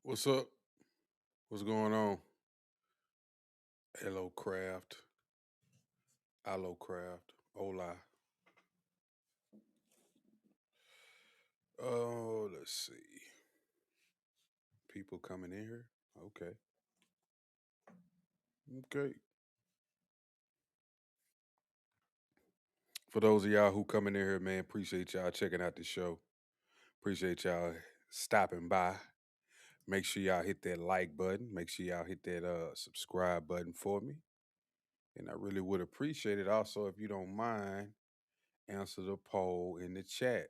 What's up? What's going on? Hello, Craft. Hello, Craft. Hola. Oh, let's see. People coming in here. Okay. Okay. For those of y'all who coming in here, man, appreciate y'all checking out the show. Appreciate y'all stopping by. Make sure y'all hit that like button. Make sure y'all hit that subscribe button for me. And I really would appreciate it also if you don't mind answer the poll in the chat.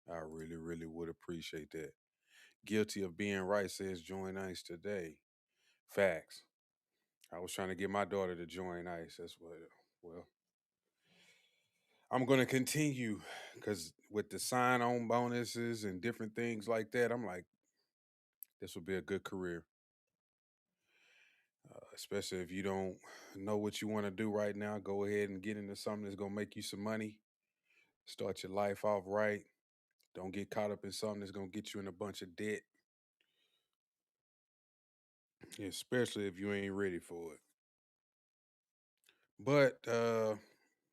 I really, really would appreciate that. Guilty of being right says join ICE today. Facts. I was trying to get my daughter to join ICE. That's what. Well, I'm going to continue because with the sign-on bonuses and different things like that, I'm like, this will be a good career. Especially if you don't know what you want to do right now, go ahead and get into something that's going to make you some money. Start your life off right. Don't get caught up in something that's going to get you in a bunch of debt, especially if you ain't ready for it. But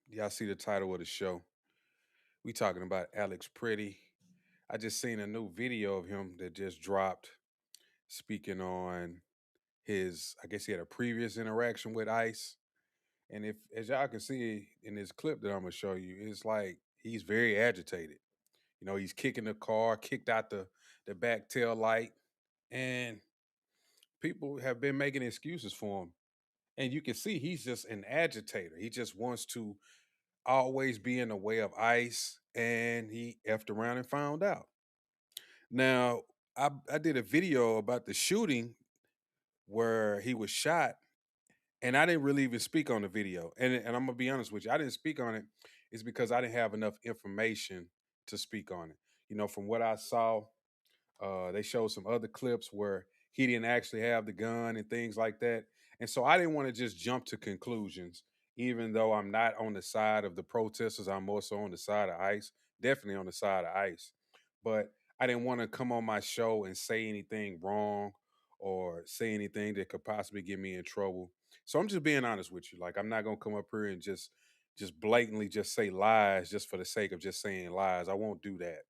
y'all see the title of the show. We talking about Alex Pretti. I just seen a new video of him that just dropped speaking on his, I guess he had a previous interaction with ICE. And if, as y'all can see in this clip that I'm gonna show you, it's like he's very agitated. You know, he's kicking the car, kicked out the back tail light, and people have been making excuses for him. And you can see he's just an agitator. He just wants to always be in the way of ICE, and he effed around and found out. Now, I did a video about the shooting where he was shot, and I didn't really even speak on the video. And I'm gonna be honest with you, I didn't speak on it is because I didn't have enough information to speak on it. You know, from what I saw, they showed some other clips where he didn't actually have the gun and things like that. And so I didn't want to just jump to conclusions, even though I'm not on the side of the protesters. I'm also on the side of ICE, definitely on the side of ICE. But I didn't want to come on my show and say anything wrong or say anything that could possibly get me in trouble. So I'm just being honest with you. Like I'm not gonna come up here and just blatantly just say lies just for the sake of just saying lies. I won't do that.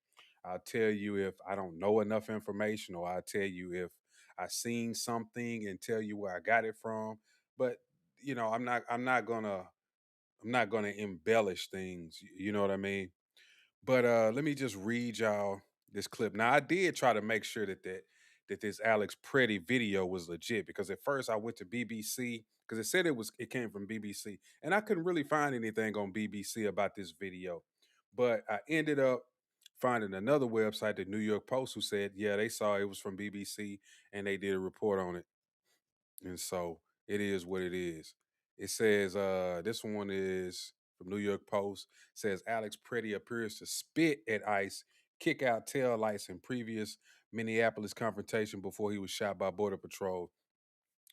I'll tell you if I don't know enough information, or I'll tell you if I seen something and tell you where I got it from. But you know, I'm not gonna embellish things. You know what I mean? But let me just read y'all this clip. Now I did try to make sure that this Alex Pretti video was legit because at first I went to BBC because it said it came from BBC and I couldn't really find anything on BBC about this video. But I ended up finding another website, the New York Post, who said, yeah, they saw it was from BBC and they did a report on it. And so it is what it is. It says this one is from New York Post. Says Alex Pretti appears to spit at ICE, kick out tail lights in previous Minneapolis confrontation before he was shot by Border Patrol.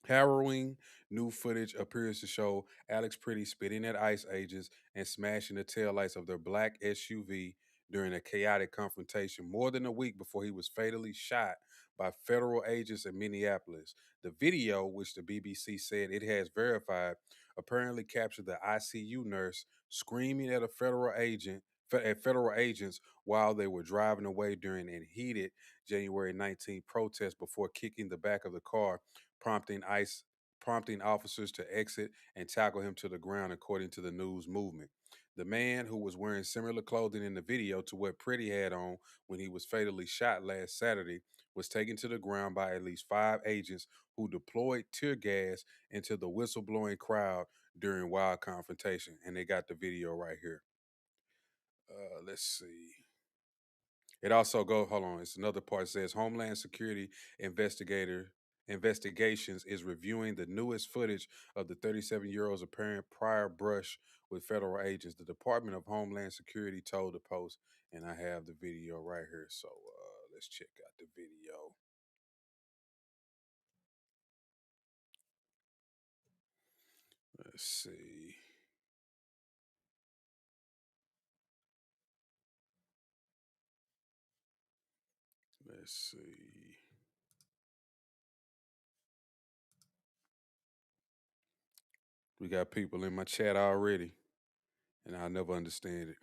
Harrowing new footage appears to show Alex Pretti spitting at ICE agents and smashing the taillights of their black SUV during a chaotic confrontation more than a week before he was fatally shot by federal agents in Minneapolis. The video, which the BBC said it has verified, apparently captured the ICU nurse screaming at a federal agents while they were driving away during a heated January 19th protest before kicking the back of the car prompting ICE prompting officers to exit and tackle him to the ground, according to the news movement. The man, who was wearing similar clothing in the video to what Pretty had on when he was fatally shot last Saturday, was taken to the ground by at least five agents who deployed tear gas into the whistleblowing crowd during wild confrontation. And they got the video right here. Let's see. It also go hold on. It's another part. It says Homeland Security investigator investigations is reviewing the newest footage of the 37-year-old's apparent prior brush with federal agents. The Department of Homeland Security told the Post, and I have the video right here. So let's check out the video. Let's see. Let's see. We got people in my chat already, and I'll never understand it.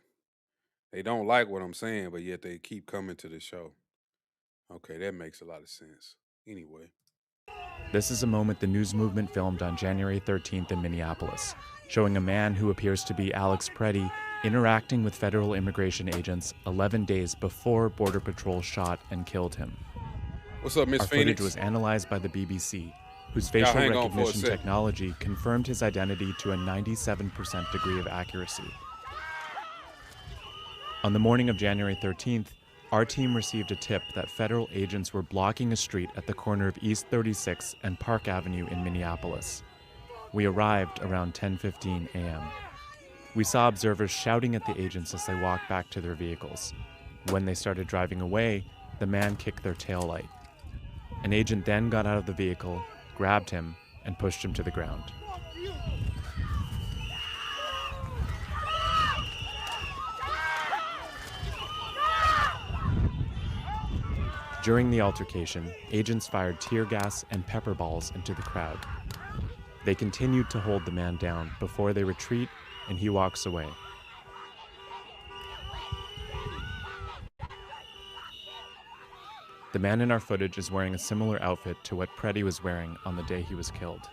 They don't like what I'm saying, but yet they keep coming to the show. Okay, that makes a lot of sense. Anyway. This is a moment the news movement filmed on January 13th in Minneapolis, showing a man who appears to be Alex Pretti interacting with federal immigration agents 11 days before Border Patrol shot and killed him. What's up, Miss Our footage Phoenix? was analyzed by the BBC, whose Y'all facial hang on for a recognition second. technology confirmed his identity to a 97% degree of accuracy. On the morning of January 13th, our team received a tip that federal agents were blocking a street at the corner of East 36 and Park Avenue in Minneapolis. We arrived around 10:15 a.m. We saw observers shouting at the agents as they walked back to their vehicles. When they started driving away, the man kicked their taillight. An agent then got out of the vehicle, grabbed him, and pushed him to the ground. During the altercation, agents fired tear gas and pepper balls into the crowd. They continued to hold the man down before they retreat and he walks away. The man in our footage is wearing a similar outfit to what Pretti was wearing on the day he was killed.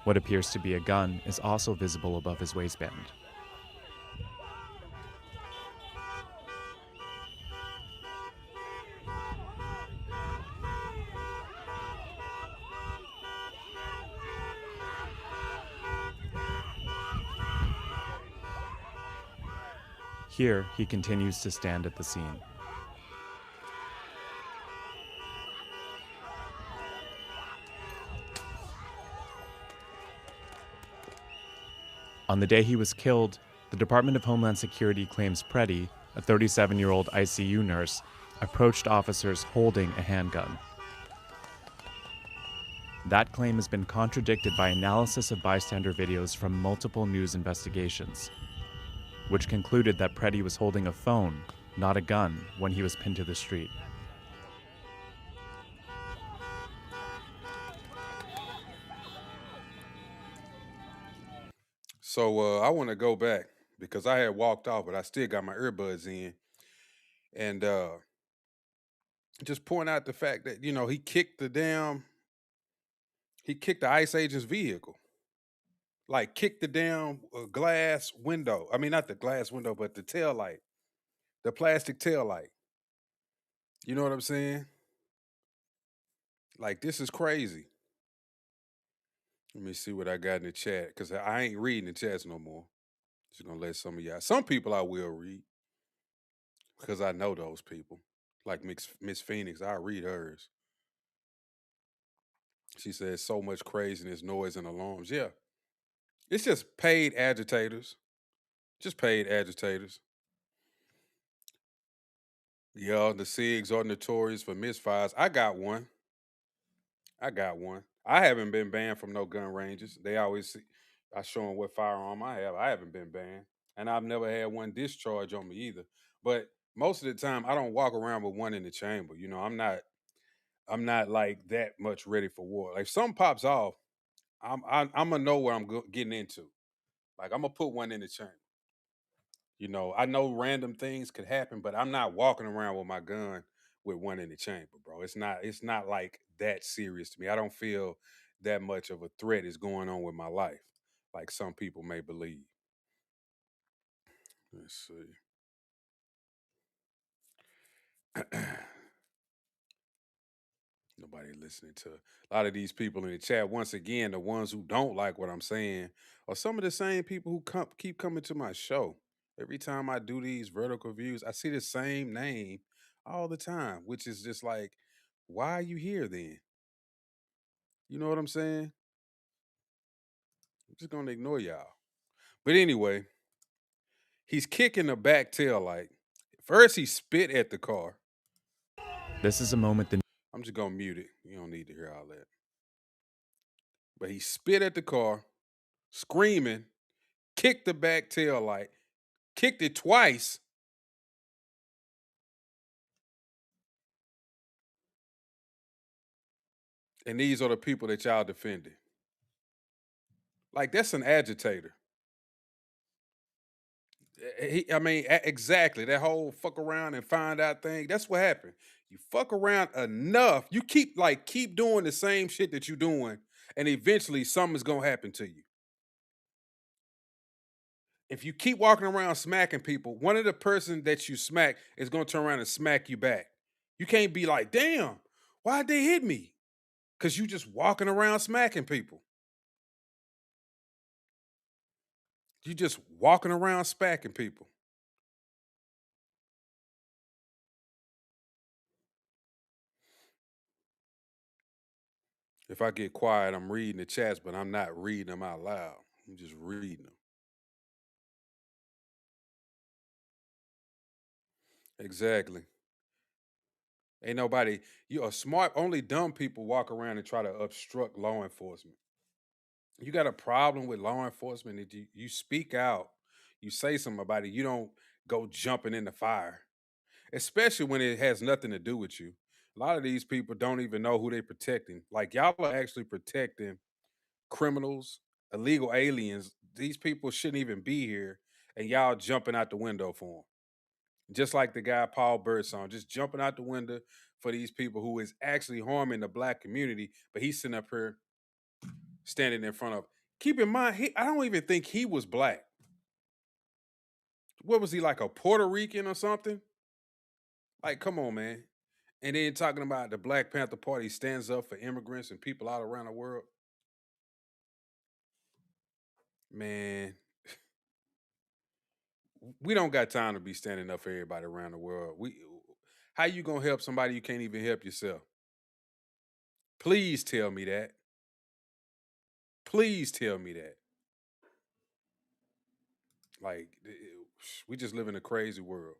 What appears to be a gun is also visible above his waistband. Here, he continues to stand at the scene. On the day he was killed, the Department of Homeland Security claims Pretti, a 37-year-old ICU nurse, approached officers holding a handgun. That claim has been contradicted by analysis of bystander videos from multiple news investigations, which concluded that Pretti was holding a phone, not a gun, when he was pinned to the street. So I want to go back because I had walked off, but I still got my earbuds in, and just point out the fact that he kicked the ICE agent's vehicle, like kicked the damn glass window. I mean, not the glass window, but the tail light, the plastic tail light. You know what I'm saying? Like this is crazy. Let me see what I got in the chat because I ain't reading the chats no more. Just gonna let some of y'all. Some people I will read because I know those people. Like Miss Phoenix, I read hers. She says so much craziness, noise, and alarms. Yeah, it's just paid agitators. Just paid agitators. Yeah, the SIGs are notorious for misfires. I got one. I got one. I haven't been banned from no gun ranges. They always see, I show them what firearm I have. I haven't been banned, and I've never had one discharge on me either. But most of the time, I don't walk around with one in the chamber. You know, I'm not like that much ready for war. Like if something pops off, I'm gonna know what getting into. Like I'm gonna put one in the chamber. You know, I know random things could happen, but I'm not walking around with my gun with one in the chamber, bro. It's not like that serious to me. I don't feel that much of a threat is going on with my life, like some people may believe. Let's see. Nobody listening to a lot of these people in the chat. Once again, the ones who don't like what I'm saying are some of the same people who keep coming to my show. Every time I do these vertical views, I see the same name all the time, which is just like, why are you here then? You know what I'm saying? I'm just gonna ignore y'all. But anyway, he's kicking the back tail light. First, he spit at the car. This is a moment the I'm just gonna mute it. You don't need to hear all that. But he spit at the car, screaming, kicked the back tail light, kicked it twice. And these are the people that y'all defended. Like that's an agitator. I mean, exactly that whole fuck around and find out thing. That's what happened. You fuck around enough, you keep doing the same shit that you're doing, and eventually something's gonna happen to you. If you keep walking around smacking people, one of the person that you smack is gonna turn around and smack you back. You can't be like, damn, why'd they hit me? Because you just walking around smacking people. You just walking around smacking people. If I get quiet, I'm reading the chats, but I'm not reading them out loud. I'm just reading them. Exactly. Ain't nobody, you are smart, only dumb people walk around and try to obstruct law enforcement. You got a problem with law enforcement, that you speak out, you say something about it, you don't go jumping in the fire, especially when it has nothing to do with you. A lot of these people don't even know who they're protecting. Like y'all are actually protecting criminals, illegal aliens. These people shouldn't even be here, and y'all jumping out the window for them. Just like the guy Paul Birdsong, just jumping out the window for these people who is actually harming the black community, but he's sitting up here standing in front of. Keep in mind, I don't even think he was black. What was he, like a Puerto Rican or something? Like, come on, man. And then talking about the Black Panther Party stands up for immigrants and people all around the world. Man, we don't got time to be standing up for everybody around the world. How you gonna help somebody you can't even help yourself? Please tell me that. Please tell me that. Like we just live in a crazy world.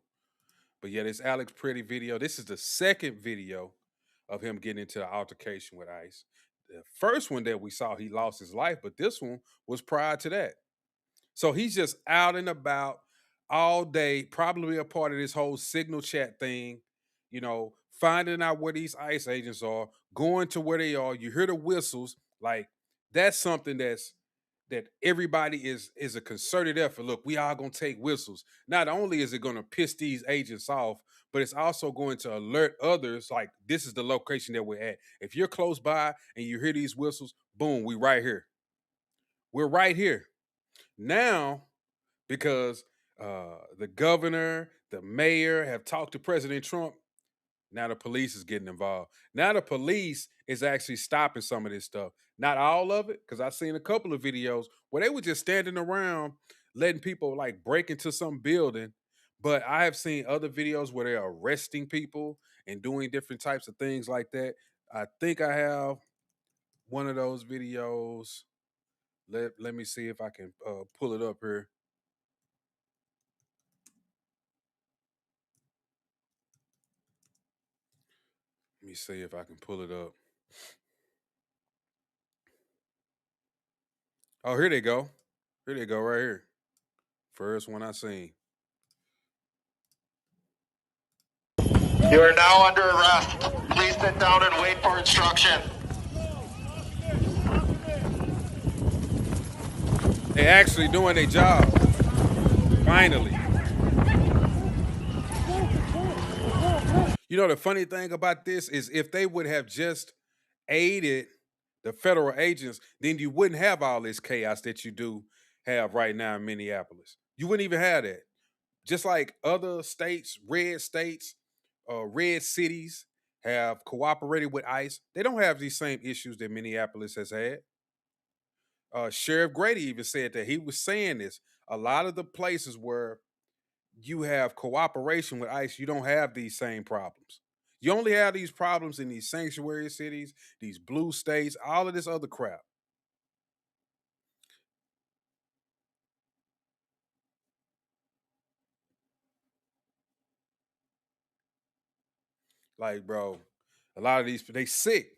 But yeah, this Alex Pretty video. This is the second video of him getting into the altercation with ICE. The first one that we saw, he lost his life, but this one was prior to that. So he's just out and about all day, probably a part of this whole signal chat thing, finding out where these ICE agents are, going to where they are. You hear the whistles. Like that's something that everybody is a concerted effort. Look, we are gonna take whistles. Not only is it gonna piss these agents off, but it's also going to alert others like this is the location that we're at. If you're close by and you hear these whistles, boom, we right here. We're right here. Now, because the governor, the mayor have talked to President Trump, now the police is getting involved. Now the police is actually stopping some of this stuff. Not all of it, because I've seen a couple of videos where they were just standing around letting people like break into some building. But I have seen other videos where they're arresting people and doing different types of things like that. I think I have one of those videos. Let me see if I can pull it up here. Let me see if I can pull it up. Oh, here they go. Here they go, right here. First one I seen. You are now under arrest. Please sit down and wait for instruction. They actually doing their job. Finally. You know the funny thing about this is if they would have just aided the federal agents, then you wouldn't have all this chaos that you do have right now in Minneapolis. You wouldn't even have that. Just like other states, red cities have cooperated with ICE, they don't have these same issues that Minneapolis has had. Sheriff Grady even said that he was saying this. A lot of the places where you have cooperation with ICE, you don't have these same problems. You only have these problems in these sanctuary cities, these blue states, all of this other crap. Like, bro, a lot of these they sick.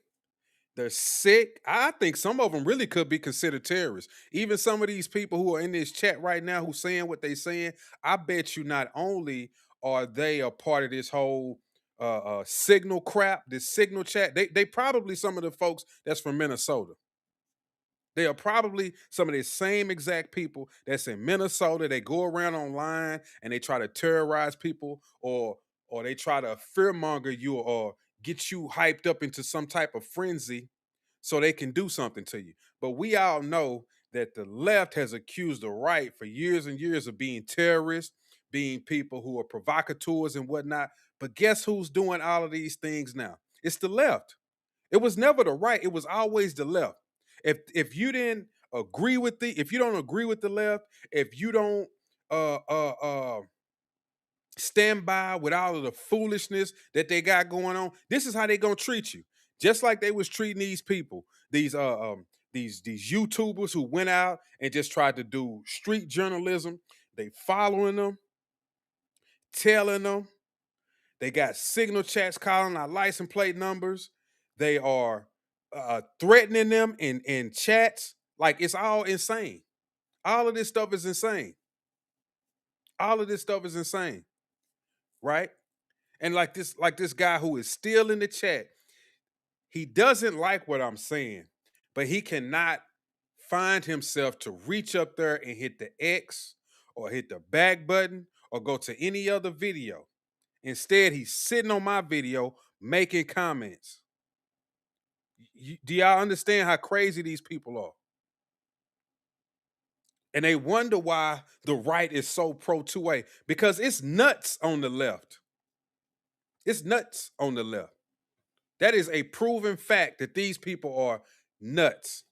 They're sick. I think some of them really could be considered terrorists. Even some of these people who are in this chat right now who saying what they saying, I bet you not only are they a part of this whole signal crap, this signal chat, they probably some of the folks that's from Minnesota. They are probably some of the same exact people that's in Minnesota. They go around online and they try to terrorize people, or they try to fearmonger you, or get you hyped up into some type of frenzy so they can do something to you. But we all know that the left has accused the right for years and years of being terrorists, being people who are provocateurs and whatnot. But guess who's doing all of these things now? It's the left. It was never the right. It was always the left. If you didn't agree with if you don't agree with the left, if you don't uh uh uh stand by with all of the foolishness that they got going on, this is how they gonna treat you. Just like they was treating these people, these YouTubers who went out and just tried to do street journalism. They following them, telling them. They got signal chats calling our license plate numbers. They are threatening them in chats. Like, it's all insane. All of this stuff is insane. All of this stuff is insane, right? And like this guy who is still in the chat, he doesn't like what I'm saying, but he cannot find himself to reach up there and hit the X or hit the back button or go to any other video. Instead, he's sitting on my video making comments. Do y'all understand how crazy these people are? And they wonder why the right is so pro 2A, because it's nuts on the left. It's nuts on the left. That is a proven fact that these people are nuts.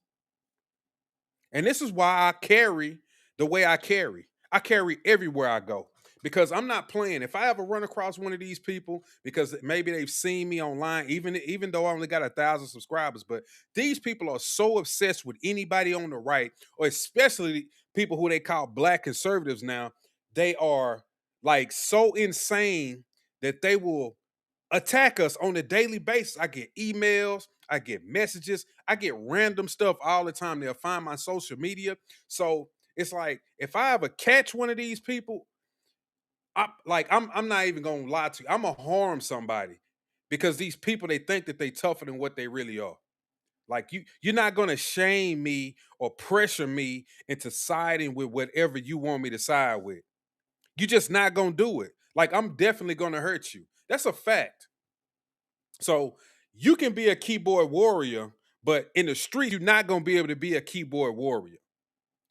And this is why I carry the way I carry. I carry everywhere I go because I'm not playing. If I ever run across one of these people, because maybe they've seen me online, even though I only got 1,000 subscribers, but these people are so obsessed with anybody on the right, or especially people who they call black conservatives now. They are like so insane that they will attack us on a daily basis. I get emails, I get messages, I get random stuff all the time. They'll find my social media. So it's like, if I ever catch one of these people, I'm not even gonna lie to you. I'm gonna harm somebody because these people, they think that they tougher than what they really are. Like, you're not gonna shame me or pressure me into siding with whatever you want me to side with. You're just not gonna do it. Like, I'm definitely gonna hurt you. That's a fact. So you can be a keyboard warrior, but in the street, you're not gonna be able to be a keyboard warrior.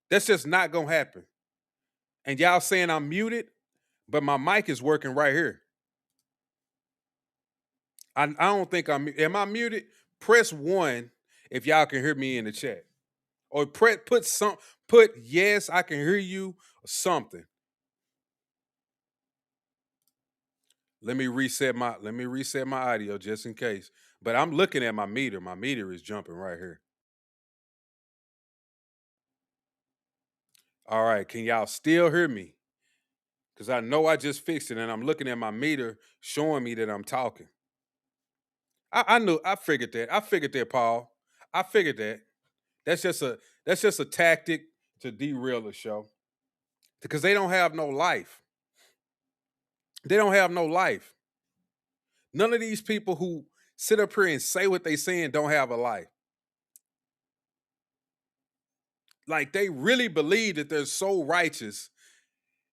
That's just not gonna happen. And y'all saying I'm muted, but my mic is working right here. I don't think am I muted? Press one if y'all can hear me in the chat. Or put yes, I can hear you, or something. Let me reset my audio just in case. But I'm looking at my meter. My meter is jumping right here. All right, can y'all still hear me? Because I know I just fixed it and I'm looking at my meter showing me that I'm talking. I figured that. I figured that, Paul. I figured that. That's just a tactic to derail the show. Because they don't have no life. They don't have no life. None of these people who sit up here and say what they saying don't have a life. Like, they really believe that they're so righteous.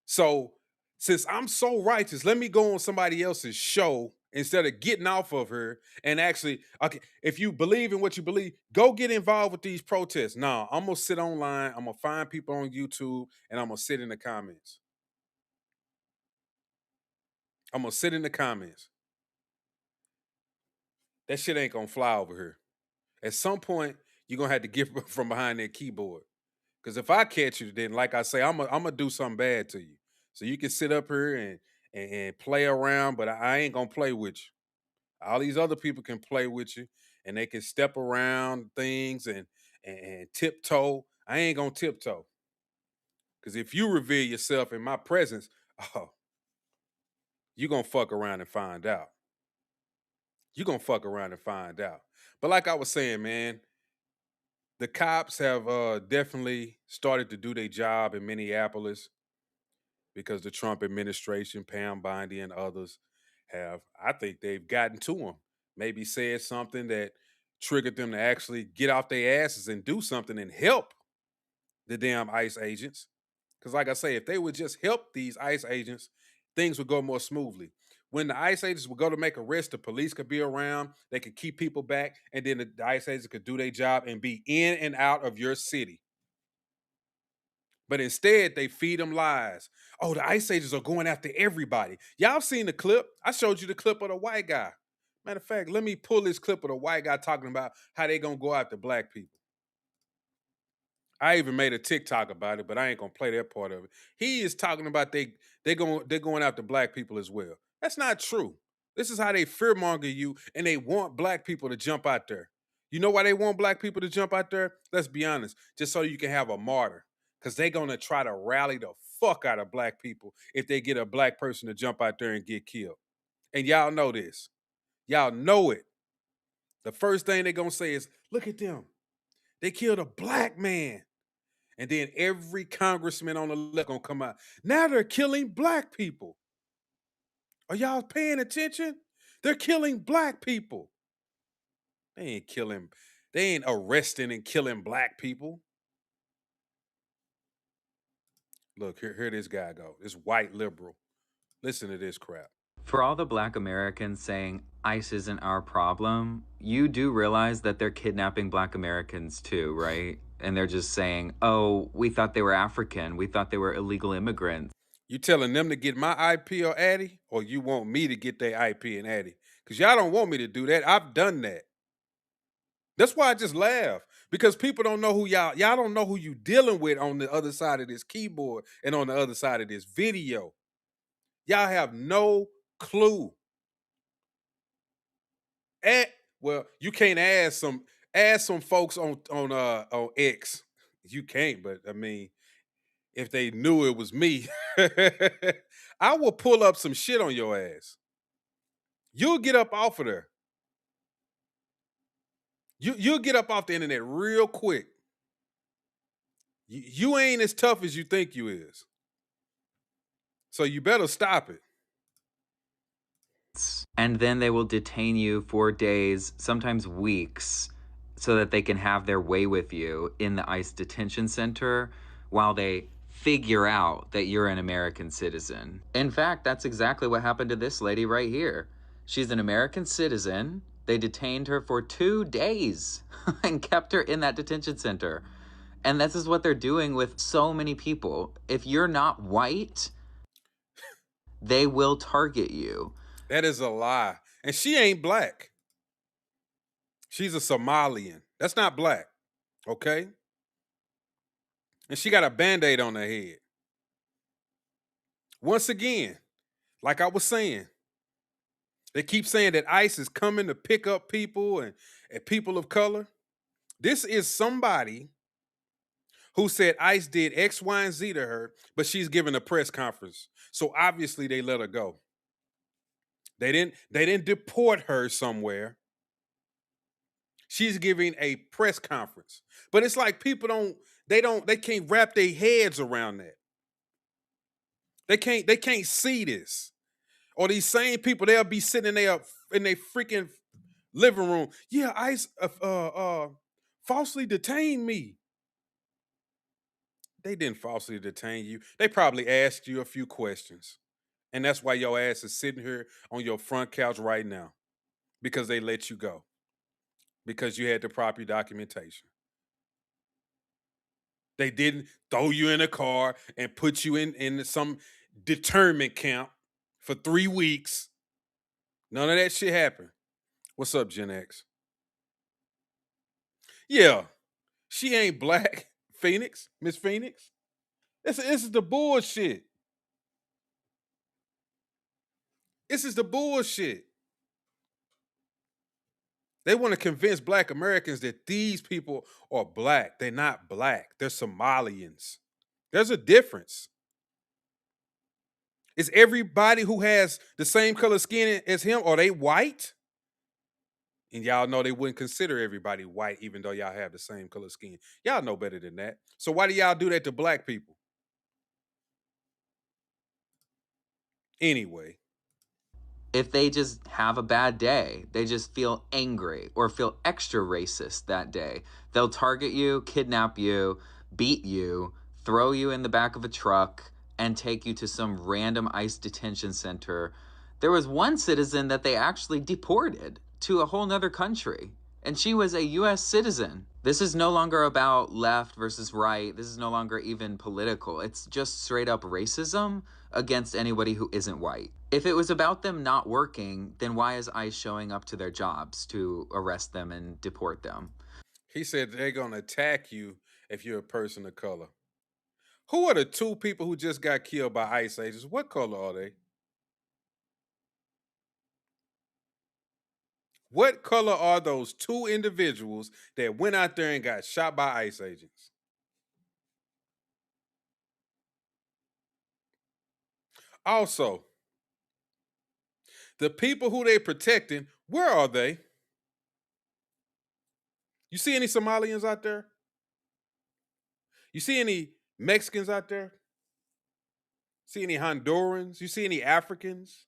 So since I'm so righteous, let me go on somebody else's show instead of getting off of her and actually, okay, if you believe in what you believe, go get involved with these protests. No, I'm gonna sit online, I'm gonna find people on YouTube, and I'm gonna sit in the comments. I'm gonna sit in the comments. That shit ain't gonna fly over here. At some point, you're gonna have to get from behind that keyboard. Because if I catch you, then like I say, I'm gonna do something bad to you. So you can sit up here and play around, but I ain't gonna play with you. All these other people can play with you, and they can step around things and tiptoe. I ain't gonna tiptoe. Because if you reveal yourself in my presence, oh, you're gonna fuck around and find out. You're gonna fuck around and find out. But like I was saying, man, the cops have definitely started to do their job in Minneapolis because the Trump administration, Pam Bondi and others have, I think they've gotten to him. Maybe said something that triggered them to actually get off their asses and do something and help the damn ICE agents. Because, like I say, if they would just help these ICE agents, things would go more smoothly. When the ICE agents would go to make arrests, the police could be around, they could keep people back, and then the ICE agents could do their job and be in and out of your city. But instead, they feed them lies. Oh, the ICE agents are going after everybody. Y'all seen the clip? I showed you the clip of the white guy. Matter of fact, let me pull this clip of the white guy talking about how they gonna go after black people. I even made a TikTok about it, but I ain't gonna play that part of it. He is talking about they're going after black people as well. That's not true. This is how they fearmonger you, and they want black people to jump out there. You know why they want black people to jump out there? Let's be honest, just so you can have a martyr, because they're gonna try to rally the fuck out of black people if they get a black person to jump out there and get killed. And y'all know this. Y'all know it. The first thing they're gonna say is, "Look at them. They killed a black man." And then every congressman on the left gonna come out. Now they're killing black people. Are y'all paying attention? They're killing black people. They ain't killing, they ain't arresting and killing black people. Look, here this guy go. This white liberal. Listen to this crap. For all the black Americans saying ICE isn't our problem, you do realize that they're kidnapping black Americans too, right? And they're just saying, oh, we thought they were African. We thought they were illegal immigrants. You telling them to get my IP or Addy, or you want me to get their IP and Addy? Because y'all don't want me to do that. I've done that. That's why I just laugh, because people don't know who y'all don't know who you dealing with on the other side of this keyboard and on the other side of this video. Y'all have no clue. And well, you can't ask some folks on X. You can't, but I mean, if they knew it was me, I will pull up some shit on your ass. You'll get up off of there. You'll get up off the internet real quick. You ain't as tough as you think you is. So you better stop it. And then they will detain you for days, sometimes weeks, so that they can have their way with you in the ICE detention center while they figure out that you're an American citizen. In fact, that's exactly what happened to this lady right here. She's an American citizen. They detained her for 2 days and kept her in that detention center. And this is what they're doing with so many people. If you're not white, they will target you. That is a lie. And she ain't black. She's a Somalian. That's not black. Okay? And she got a band-aid on her head. Once again, like I was saying, they keep saying that ICE is coming to pick up people and people of color. This is somebody who said ICE did X, Y, and Z to her, but she's giving a press conference. So obviously they let her go. They didn't deport her somewhere. She's giving a press conference. But it's like people they can't wrap their heads around that. They can't see this. Or these same people, they'll be sitting in their freaking living room. Yeah, ICE falsely detained me. They didn't falsely detain you. They probably asked you a few questions. And that's why your ass is sitting here on your front couch right now. Because they let you go. Because you had the proper documentation. They didn't throw you in a car and put you in some determined camp for 3 weeks. None of that shit happened. What's up, Gen X? Yeah, she ain't black. Phoenix, Miss Phoenix. This is the bullshit. This is the bullshit. They want to convince black Americans that these people are black. They're not black. They're Somalians. There's a difference. Is everybody who has the same color skin as him, are they white? And y'all know they wouldn't consider everybody white, even though y'all have the same color skin. Y'all know better than that. So why do y'all do that to black people? Anyway. if they just have a bad day, they just feel angry or feel extra racist that day, they'll target you, kidnap you, beat you, throw you in the back of a truck, and take you to some random ICE detention center. There was one citizen that they actually deported to a whole nother country, and she was a US citizen. This is no longer about left versus right. This is no longer even political. It's just straight up racism against anybody who isn't white. If it was about them not working, then why is ICE showing up to their jobs to arrest them and deport them? He said they're gonna attack you if you're a person of color. Who are the two people who just got killed by ICE agents? What color are they? What color are those two individuals that went out there and got shot by ICE agents? Also, the people who they protecting, where are they? You see any Somalians out there? You see any Mexicans out there? See any Hondurans? You see any Africans?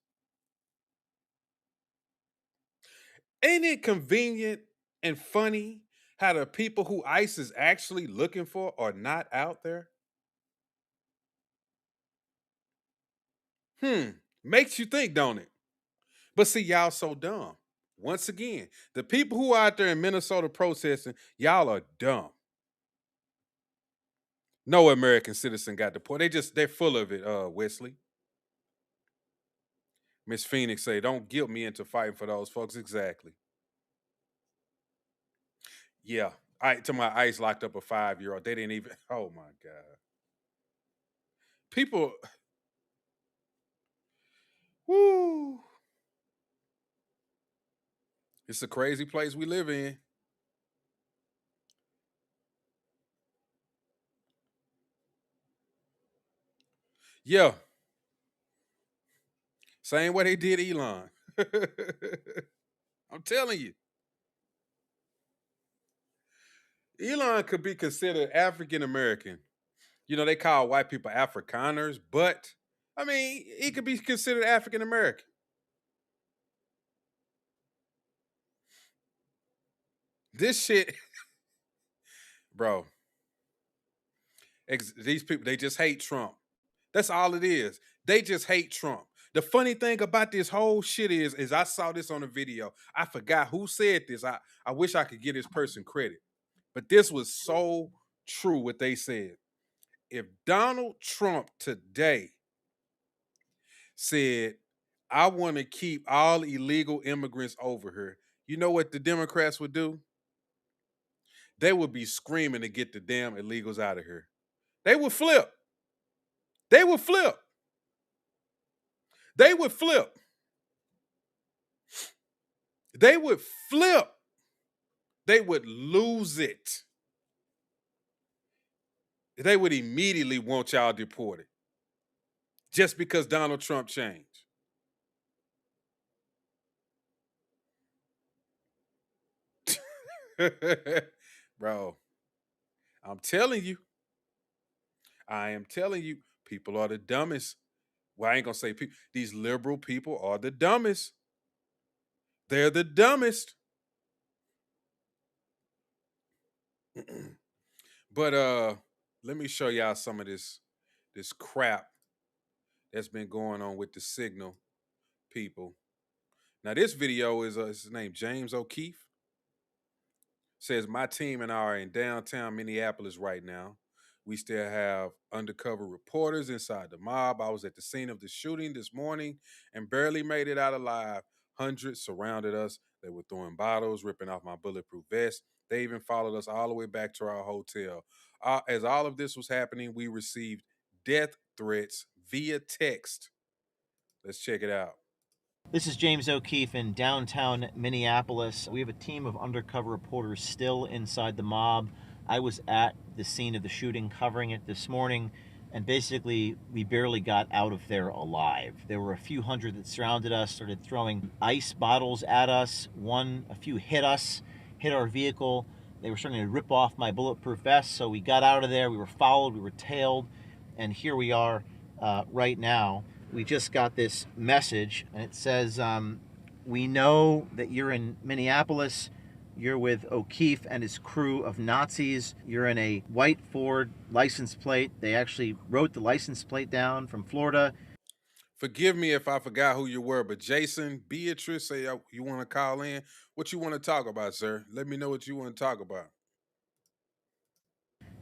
Ain't it convenient and funny how the people who ICE is actually looking for are not out there? Makes you think, don't it? But see, y'all so dumb. Once again, the people who are out there in Minnesota protesting, y'all are dumb. No American citizen got deported. They're full of it, Wesley. Miss Phoenix say, don't guilt me into fighting for those folks. Exactly. Yeah. To my ICE locked up a 5-year-old. They didn't even, oh my God. People, whoo. It's a crazy place we live in. Yeah. Same way they did Elon. I'm telling you. Elon could be considered African American. You know, they call white people Afrikaners, but I mean, he could be considered African American. This shit, bro, these people, they just hate Trump. That's all it is. They just hate Trump. The funny thing about this whole shit is I saw this on a video. I forgot who said this. I wish I could give this person credit. But this was so true what they said. If Donald Trump today said, I want to keep all illegal immigrants over here, you know what the Democrats would do? They would be screaming to get the damn illegals out of here. They would flip. They would flip. They would flip. They would flip. They would lose it. They would immediately want y'all deported just because Donald Trump changed. Bro, I'm telling you. I am telling you, people are the dumbest. Well, I ain't gonna say people. These liberal people are the dumbest. They're the dumbest. But let me show y'all some of this crap that's been going on with the signal people. Now, this video is his name James O'Keefe. Says my team and I are in downtown Minneapolis right now. We still have undercover reporters inside the mob. I was at the scene of the shooting this morning and barely made it out alive. Hundreds surrounded us. They were throwing bottles, ripping off my bulletproof vest. They even followed us all the way back to our hotel. As all of this was happening, we received death threats via text. Let's check it out. This is James O'Keefe in downtown Minneapolis. We have a team of undercover reporters still inside the mob. I was at the scene of the shooting covering it this morning, and basically we barely got out of there alive. There were a few hundred that surrounded us, started throwing ice bottles at us. A few hit us, hit our vehicle. They were starting to rip off my bulletproof vest, so we got out of there. We were followed, we were tailed, and here we are right now. We just got this message, and it says, we know that you're in Minneapolis. You're with O'Keefe and his crew of Nazis. You're in a white Ford license plate. They actually wrote the license plate down from Florida. Forgive me if I forgot who you were, but Jason, Beatrice, say you want to call in. What you want to talk about, sir? Let me know what you want to talk about.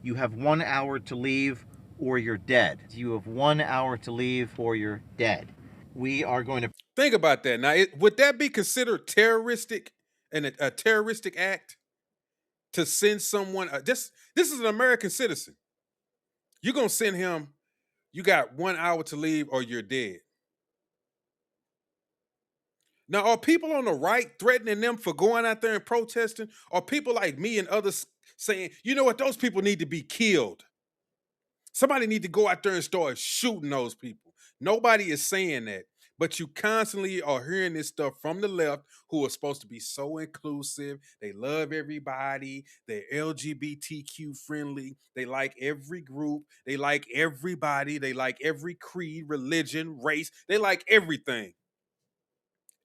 You have 1 hour to leave or you're dead. You have 1 hour to leave or you're dead. We are going to Think about that. Now, would that be considered terroristic and a terroristic act to send someone? This is an American citizen. You're gonna send him. You got 1 hour to leave or you're dead. Now, are people on the right threatening them for going out there and protesting? Or people like me and others saying, you know what, those people need to be killed? Somebody need to go out there and start shooting those people. Nobody is saying that. But you constantly are hearing this stuff from the left who are supposed to be so inclusive. They love everybody. They're LGBTQ friendly. They like every group. They like everybody. They like every creed, religion, race. They like everything.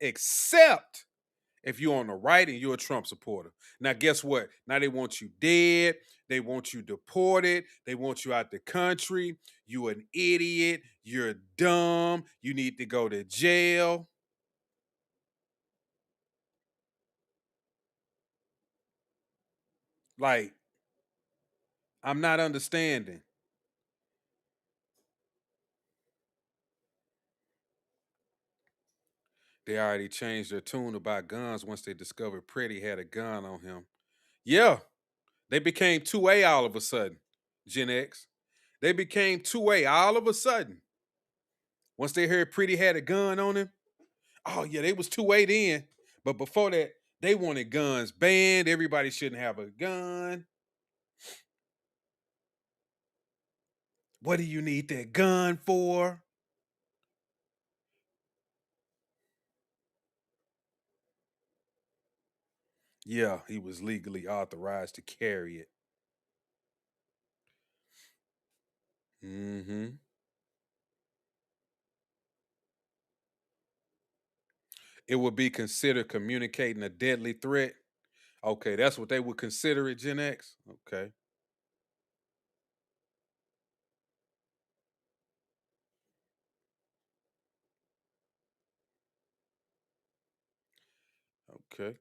Except if you're on the right and you're a Trump supporter. Now, guess what? Now they want you dead. They want you deported. They want you out the country. You an idiot. You're dumb. You need to go to jail. Like, I'm not understanding. They already changed their tune about guns once they discovered Pretti had a gun on him. Yeah, they became 2A all of a sudden, Gen X. They became 2A all of a sudden. Once they heard Pretti had a gun on him, oh yeah, they was 2A then. But before that, they wanted guns banned. Everybody shouldn't have a gun. What do you need that gun for? Yeah, he was legally authorized to carry it. Mm-hmm. It would be considered communicating a deadly threat. Okay, that's what they would consider it, Gen X. Okay. Okay.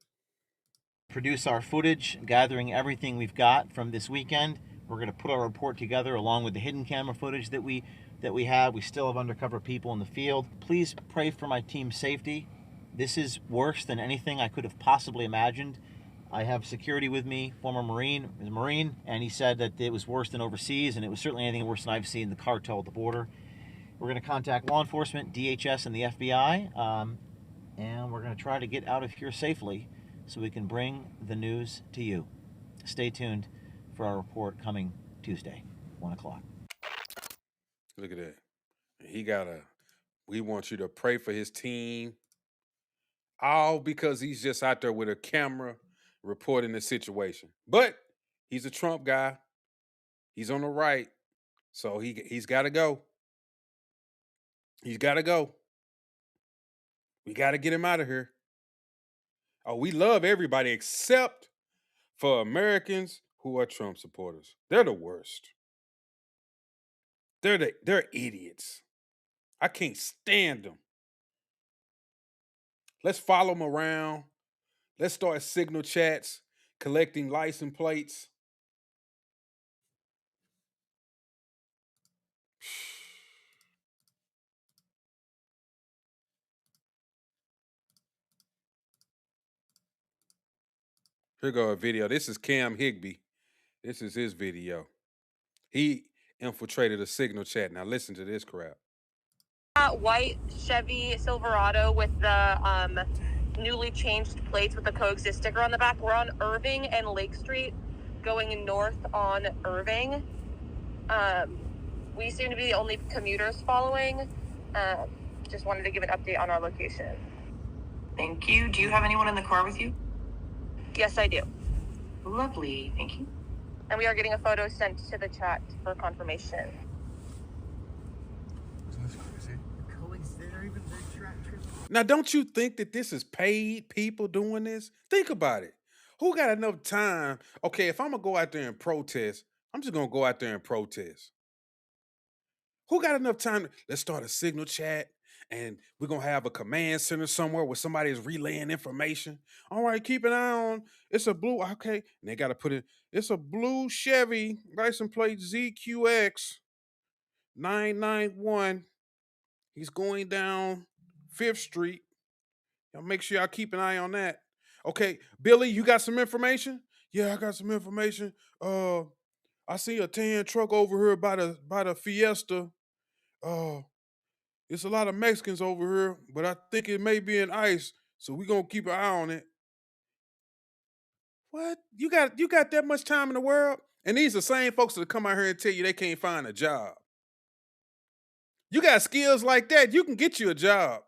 produce our footage, gathering everything we've got from this weekend. We're going to put our report together along with the hidden camera footage that we have. We still have undercover people in the field. Please pray for my team's safety. This is worse than anything I could have possibly imagined. I have security with me, former Marine, is a Marine, and he said that it was worse than overseas, and it was certainly anything worse than I've seen the cartel at the border. We're going to contact law enforcement, DHS, and the FBI, and we're going to try to get out of here safely so we can bring the news to you. Stay tuned for our report coming Tuesday, 1 o'clock. Look at that. We want you to pray for his team. All because he's just out there with a camera reporting the situation. But he's a Trump guy. He's on the right. So he's gotta go. He's gotta go. We gotta get him out of here. Oh, we love everybody except for Americans who are Trump supporters. They're the worst. They're idiots. I can't stand them. Let's follow them around. Let's start signal chats, collecting license plates. Here go a video. This is Cam Higbee. This is his video. He infiltrated a signal chat. Now listen to this crap. White Chevy Silverado with the newly changed plates with the coexist sticker on the back. We're on Irving and Lake Street going north on Irving. We seem to be the only commuters following. Just wanted to give an update on our location. Thank you. Do you have anyone in the car with you? Yes, I do. Lovely. Thank you. And we are getting a photo sent to the chat for confirmation. Isn't this crazy? Now, don't you think that this is paid people doing this? Think about it. Who got enough time? Okay, if I'm gonna go out there and protest, I'm just gonna go out there and protest. Who got enough time? Let's start a signal chat and we're gonna have a command center somewhere where somebody is relaying information. All right, keep an eye on it's a blue, okay. And they gotta put it, it's a blue Chevy license plate ZQX 991. He's going down Fifth Street. Y'all make sure y'all keep an eye on that. Okay, Billy, you got some information? Yeah, I got some information. I see a tan truck over here by the Fiesta. Uh, it's a lot of Mexicans over here, but I think it may be in ICE, so we gonna keep an eye on it. What? You got that much time in the world? And these are the same folks that come out here and tell you they can't find a job. You got skills like that, you can get you a job.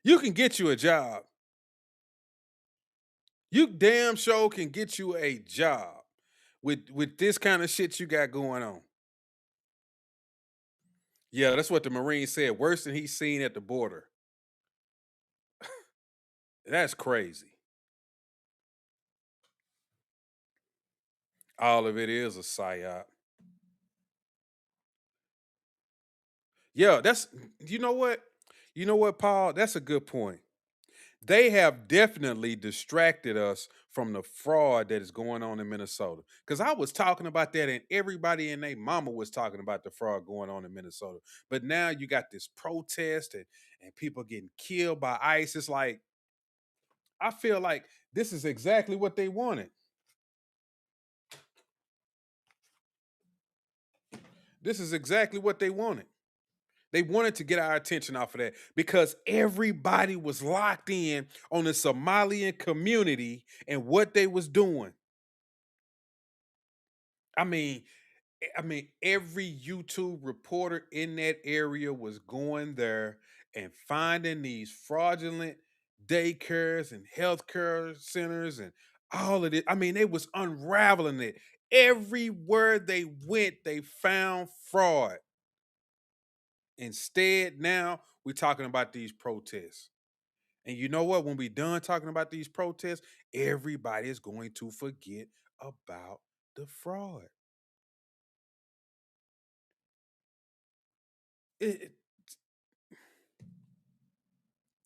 You can get you a job. You damn sure can get you a job with this kind of shit you got going on. Yeah, that's what the Marine said. Worse than he's seen at the border. That's crazy. All of it is a psyop. Yeah, that's you know what? You know what, Paul? That's a good point. They have definitely distracted us from the fraud that is going on in Minnesota. Because I was talking about that, and everybody and their mama was talking about the fraud going on in Minnesota. But now you got this protest and people getting killed by ICE. It's like, I feel like this is exactly what they wanted. This is exactly what they wanted. They wanted to get our attention off of that because everybody was locked in on the Somalian community and what they was doing. I mean, every YouTube reporter in that area was going there and finding these fraudulent daycares and healthcare centers and all of it. I mean, they was unraveling it. Everywhere they went, they found fraud. Instead, now we're talking about these protests. And you know what? When we done talking about these protests, everybody is going to forget about the fraud. It,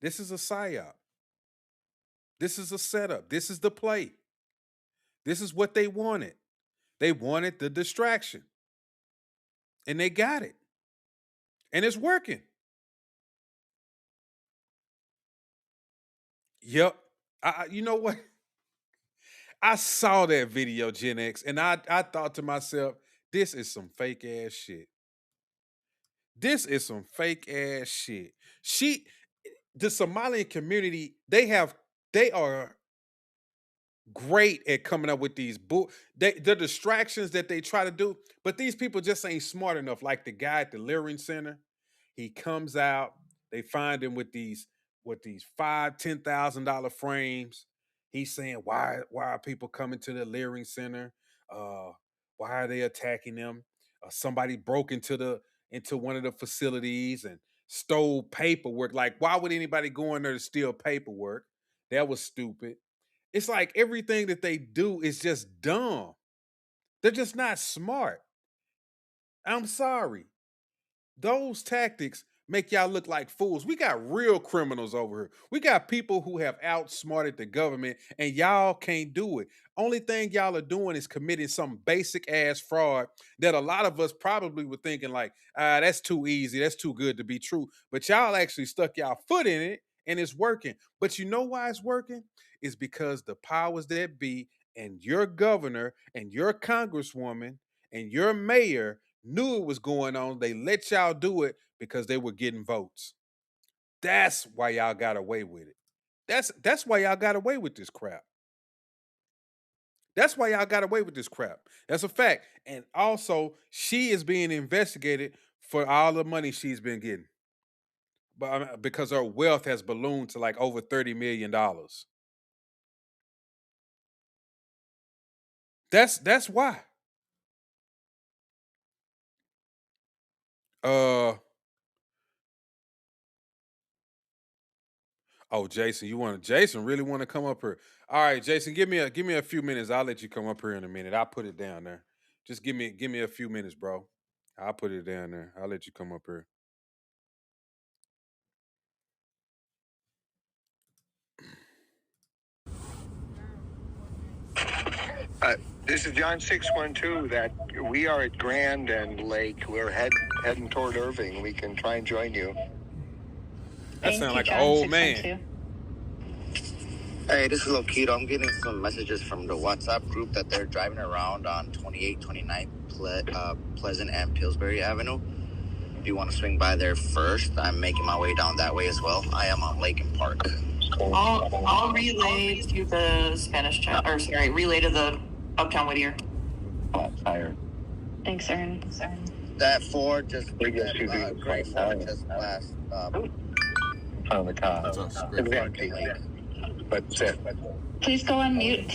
this is a psyop. This is a setup. This is the play. This is what they wanted. They wanted the distraction. And they got it. And it's working. Yep. You know what? I saw that video, Gen X, and I thought to myself, this is some fake ass shit. This is some fake ass shit. The Somalian community, they are great at coming up with these the distractions that they try to do, but these people just ain't smart enough. Like the guy at the Leering Center, he comes out, they find him with these $5,000-$10,000 frames. He's saying, why are people coming to the Leering Center? Uh, why are they attacking them? Somebody broke into one of the facilities and stole paperwork. Like, why would anybody go in there to steal paperwork? That was stupid. It's like everything that they do is just dumb. They're just not smart. I'm sorry. Those tactics make y'all look like fools. We got real criminals over here. We got people who have outsmarted the government and y'all can't do it. Only thing y'all are doing is committing some basic ass fraud that a lot of us probably were thinking like, that's too easy. That's too good to be true. But y'all actually stuck y'all foot in it and it's working. But you know why it's working? It's because the powers that be and your governor and your congresswoman and your mayor knew it was going on. They let y'all do it because they were getting votes. That's why y'all got away with it. That's why y'all got away with this crap. That's why y'all got away with this crap. That's a fact. And also, she is being investigated for all the money she's been getting. But because her wealth has ballooned to like over $30 million. That's why. Uh Oh, Jason, Jason really want to come up here. All right, Jason, give me a few minutes. I'll let you come up here in a minute. I'll put it down there. Just give me a few minutes, bro. I'll put it down there. I'll let you come up here. This is John 612. That we are at Grand and Lake. We're heading toward Irving. We can try and join you. That sounds like an old man. Hey, this is Lokito. I'm getting some messages from the WhatsApp group that they're driving around on 28, 29 Pleasant and Pillsbury Avenue. If you want to swing by there first, I'm making my way down that way as well. I am on Lake and Park. I'll relay to the Spanish chat, or sorry, relay to the Uptown Whittier. Tired. Thanks, Aaron. That Ford just gray Ford just last On the car. It's empty. But sit. Please go on mute.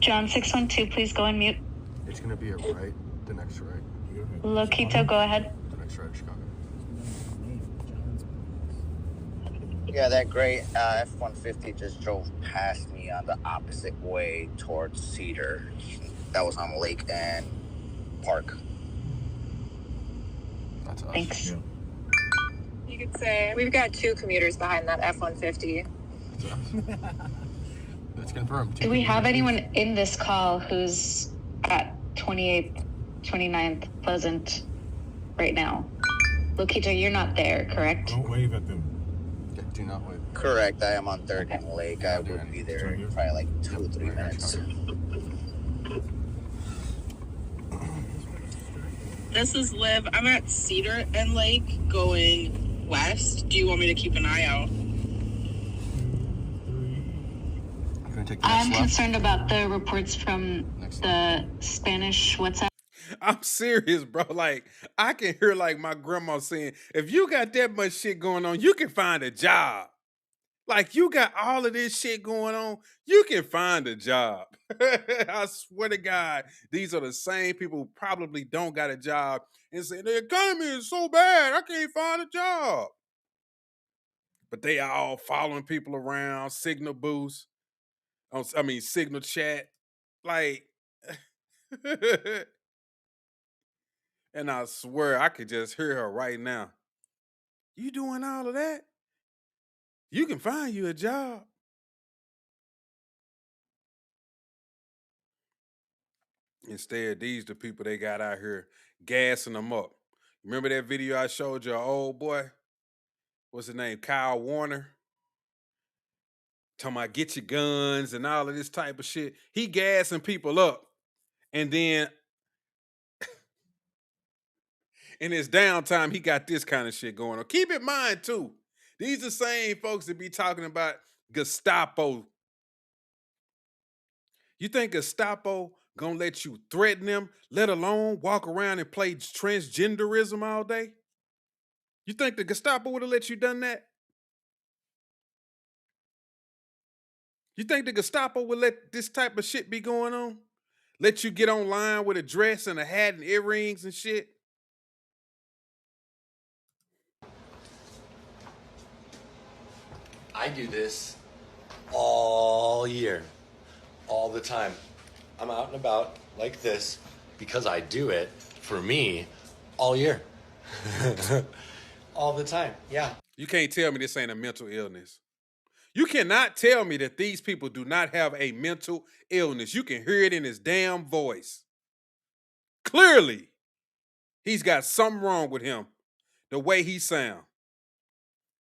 John 612, please go on mute. It's gonna be a right, the next right. Lokito, go ahead. The next right, Chicago. Yeah, that gray F-150 just drove past me on the opposite way towards Cedar. That was on Lake and Park. That's us. Thanks. Yeah. You could say we've got two commuters behind that F-150. That's us. That's confirmed. Do we have anyone in this call who's at 28th, 29th Pleasant right now? Lokito, you're not there, correct? Don't wave at them. Yeah, do not wave. Correct, I am on 3rd and Lake. I would be there in probably like 2 or 3 minutes. This is Liv. I'm at Cedar and Lake going west. Do you want me to keep an eye out? I'm concerned about the reports from the Spanish WhatsApp. I'm serious, bro. Like, I can hear like my grandma saying, if you got that much shit going on, you can find a job. Like, you got all of this shit going on, you can find a job. I swear to God, these are the same people who probably don't got a job and say, the economy is so bad, I can't find a job. But they are all following people around, signal boosts, signal chat. Like, and I swear I could just hear her right now. You doing all of that? You can find you a job. Instead, these the people they got out here gassing them up. Remember that video I showed you, old boy? What's his name? Kyle Warner. Talking about get your guns and all of this type of shit. He gassing people up. And then in his downtime, he got this kind of shit going on. Keep in mind, too, these are the same folks that be talking about Gestapo. You think Gestapo gonna let you threaten them, let alone walk around and play transgenderism all day? You think the Gestapo would have let you done that? You think the Gestapo would let this type of shit be going on? Let you get online with a dress and a hat and earrings and shit? I do this all year, all the time. I'm out and about like this because I do it for me all year. All the time, yeah. You can't tell me this ain't a mental illness. You cannot tell me that these people do not have a mental illness. You can hear it in his damn voice. Clearly, he's got something wrong with him, the way he sounds.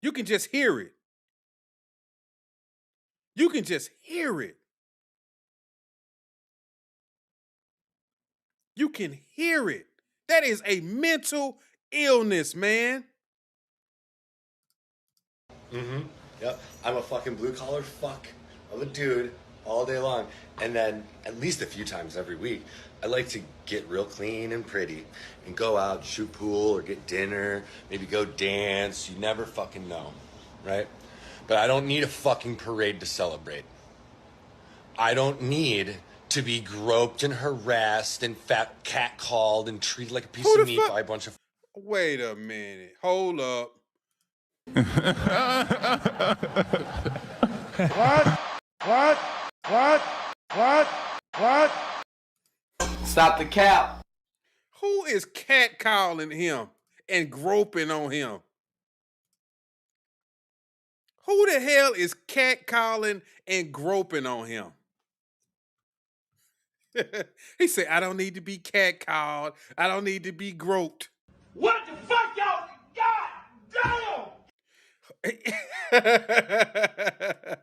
You can just hear it. You can just hear it. You can hear it. That is a mental illness, man. Mm-hmm. Yep. I'm a fucking blue collar fuck of a dude all day long. And then at least a few times every week, I like to get real clean and pretty and go out, shoot pool or get dinner, maybe go dance. You never fucking know, right? But I don't need a fucking parade to celebrate. I don't need to be groped and harassed and fat catcalled and treated like a piece of meat by a bunch of... Wait a minute. Hold up. What? What? What? What? What? Stop the cap. Who is catcalling him and groping on him? Who the hell is catcalling and groping on him? He said, I don't need to be catcalled. I don't need to be groped. What the fuck, y'all? God damn!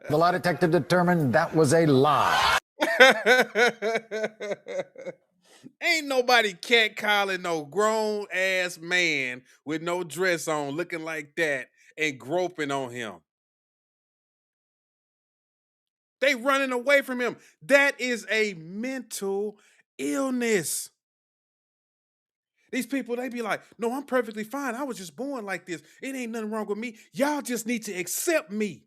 The lie detector determined that was a lie. Ain't nobody catcalling no grown ass man with no dress on looking like that and groping on him. They running away from him. That is a mental illness. These people, they be like, no, I'm perfectly fine. I was just born like this. It ain't nothing wrong with me. Y'all just need to accept me.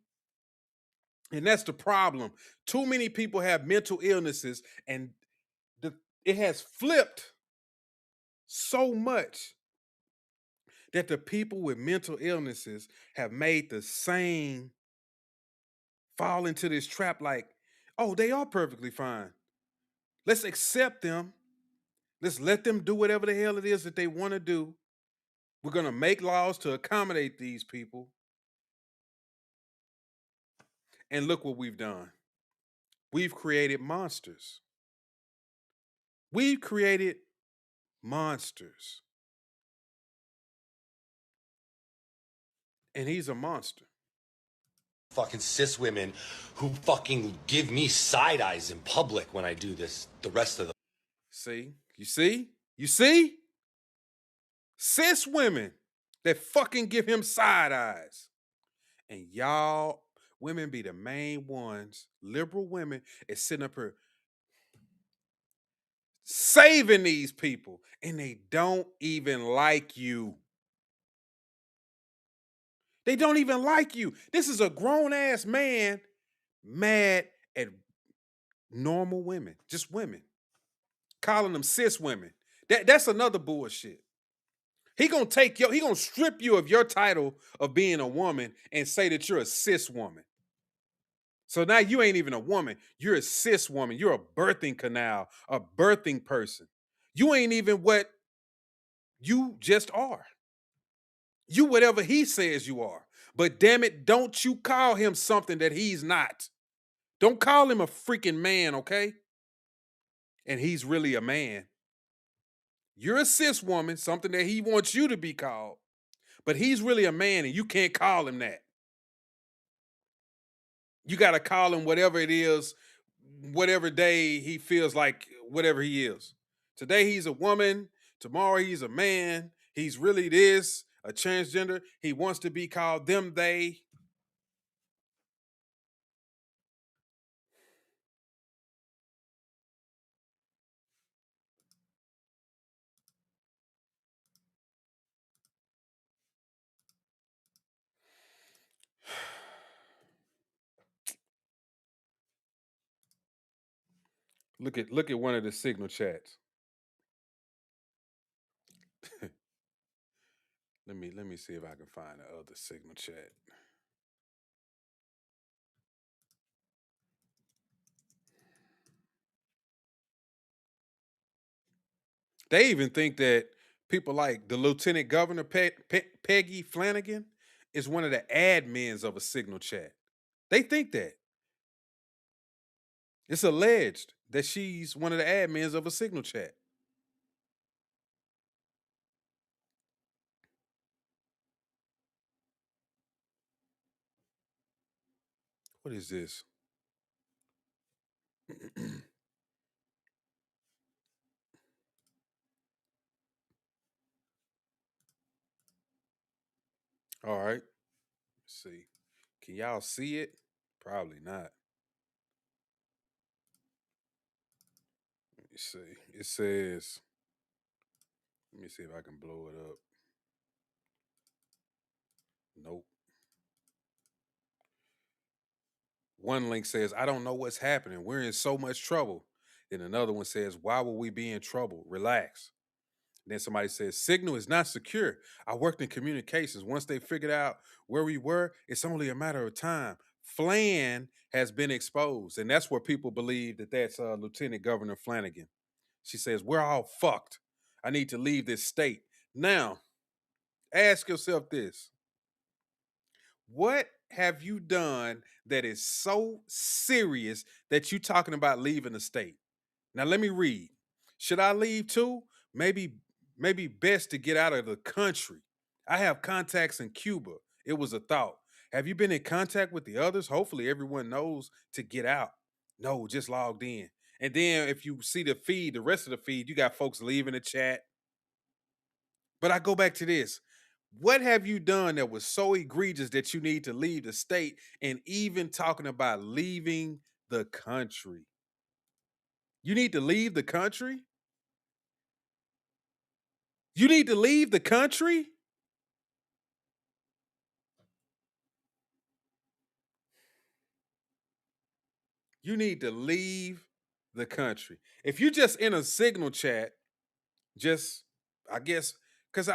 And that's the problem. Too many people have mental illnesses, and it has flipped so much that the people with mental illnesses have made the same fall into this trap like, oh, they are perfectly fine. Let's accept them. Let's let them do whatever the hell it is that they want to do. We're going to make laws to accommodate these people. And look what we've done. We've created monsters. We've created monsters. And he's a monster. Fucking cis women who fucking give me side eyes in public when I do this. The rest of them. See? You see? You see? Cis women that fucking give him side eyes. And y'all women be the main ones, liberal women, is sitting up here saving these people. And they don't even like you. They don't even like you. This is a grown ass man mad at normal women, just women, calling them cis women. That's another bullshit. He gonna strip you of your title of being a woman and say that you're a cis woman. So now you ain't even a woman. You're a cis woman. You're a birthing canal, a birthing person. You ain't even what you just are. You whatever he says you are. But damn it, don't you call him something that he's not. Don't call him a freaking man, okay? And he's really a man. You're a cis woman, something that he wants you to be called. But he's really a man and you can't call him that. You got to call him whatever it is, whatever day he feels like, whatever he is. Today he's a woman. Tomorrow he's a man. He's really this, a transgender. He wants to be called them, they. Look at one of the signal chats. Let me see if I can find the other signal chat. They even think that people like the Lieutenant Governor Peggy Flanagan is one of the admins of a signal chat. They think that. It's alleged that she's one of the admins of a signal chat. What is this? All right. Let's see. Can y'all see it? Probably not. Let me see. It says, let me see if I can blow it up. Nope. One link says, I don't know what's happening. We're in so much trouble. Then another one says, why will we be in trouble? Relax. Then somebody says, Signal is not secure. I worked in communications. Once they figured out where we were, it's only a matter of time. Flan has been exposed. And that's where people believe that that's Lieutenant Governor Flanagan. She says, we're all fucked. I need to leave this state. Now, ask yourself this. What have you done that is so serious that you're talking about leaving the state? Now let me read. Should I leave too? Maybe maybe best to get out of the country. I have contacts in Cuba. It was a thought. Have you been in contact with the others? Hopefully everyone knows to get out. No, just logged in. And then if you see the feed, the rest of the feed, you got folks leaving the chat. But I go back to this. What have you done that was so egregious that you need to leave the state and even talking about leaving the country? You need to leave the country? You need to leave the country? You need to leave the country. If you just in a signal chat, just I guess because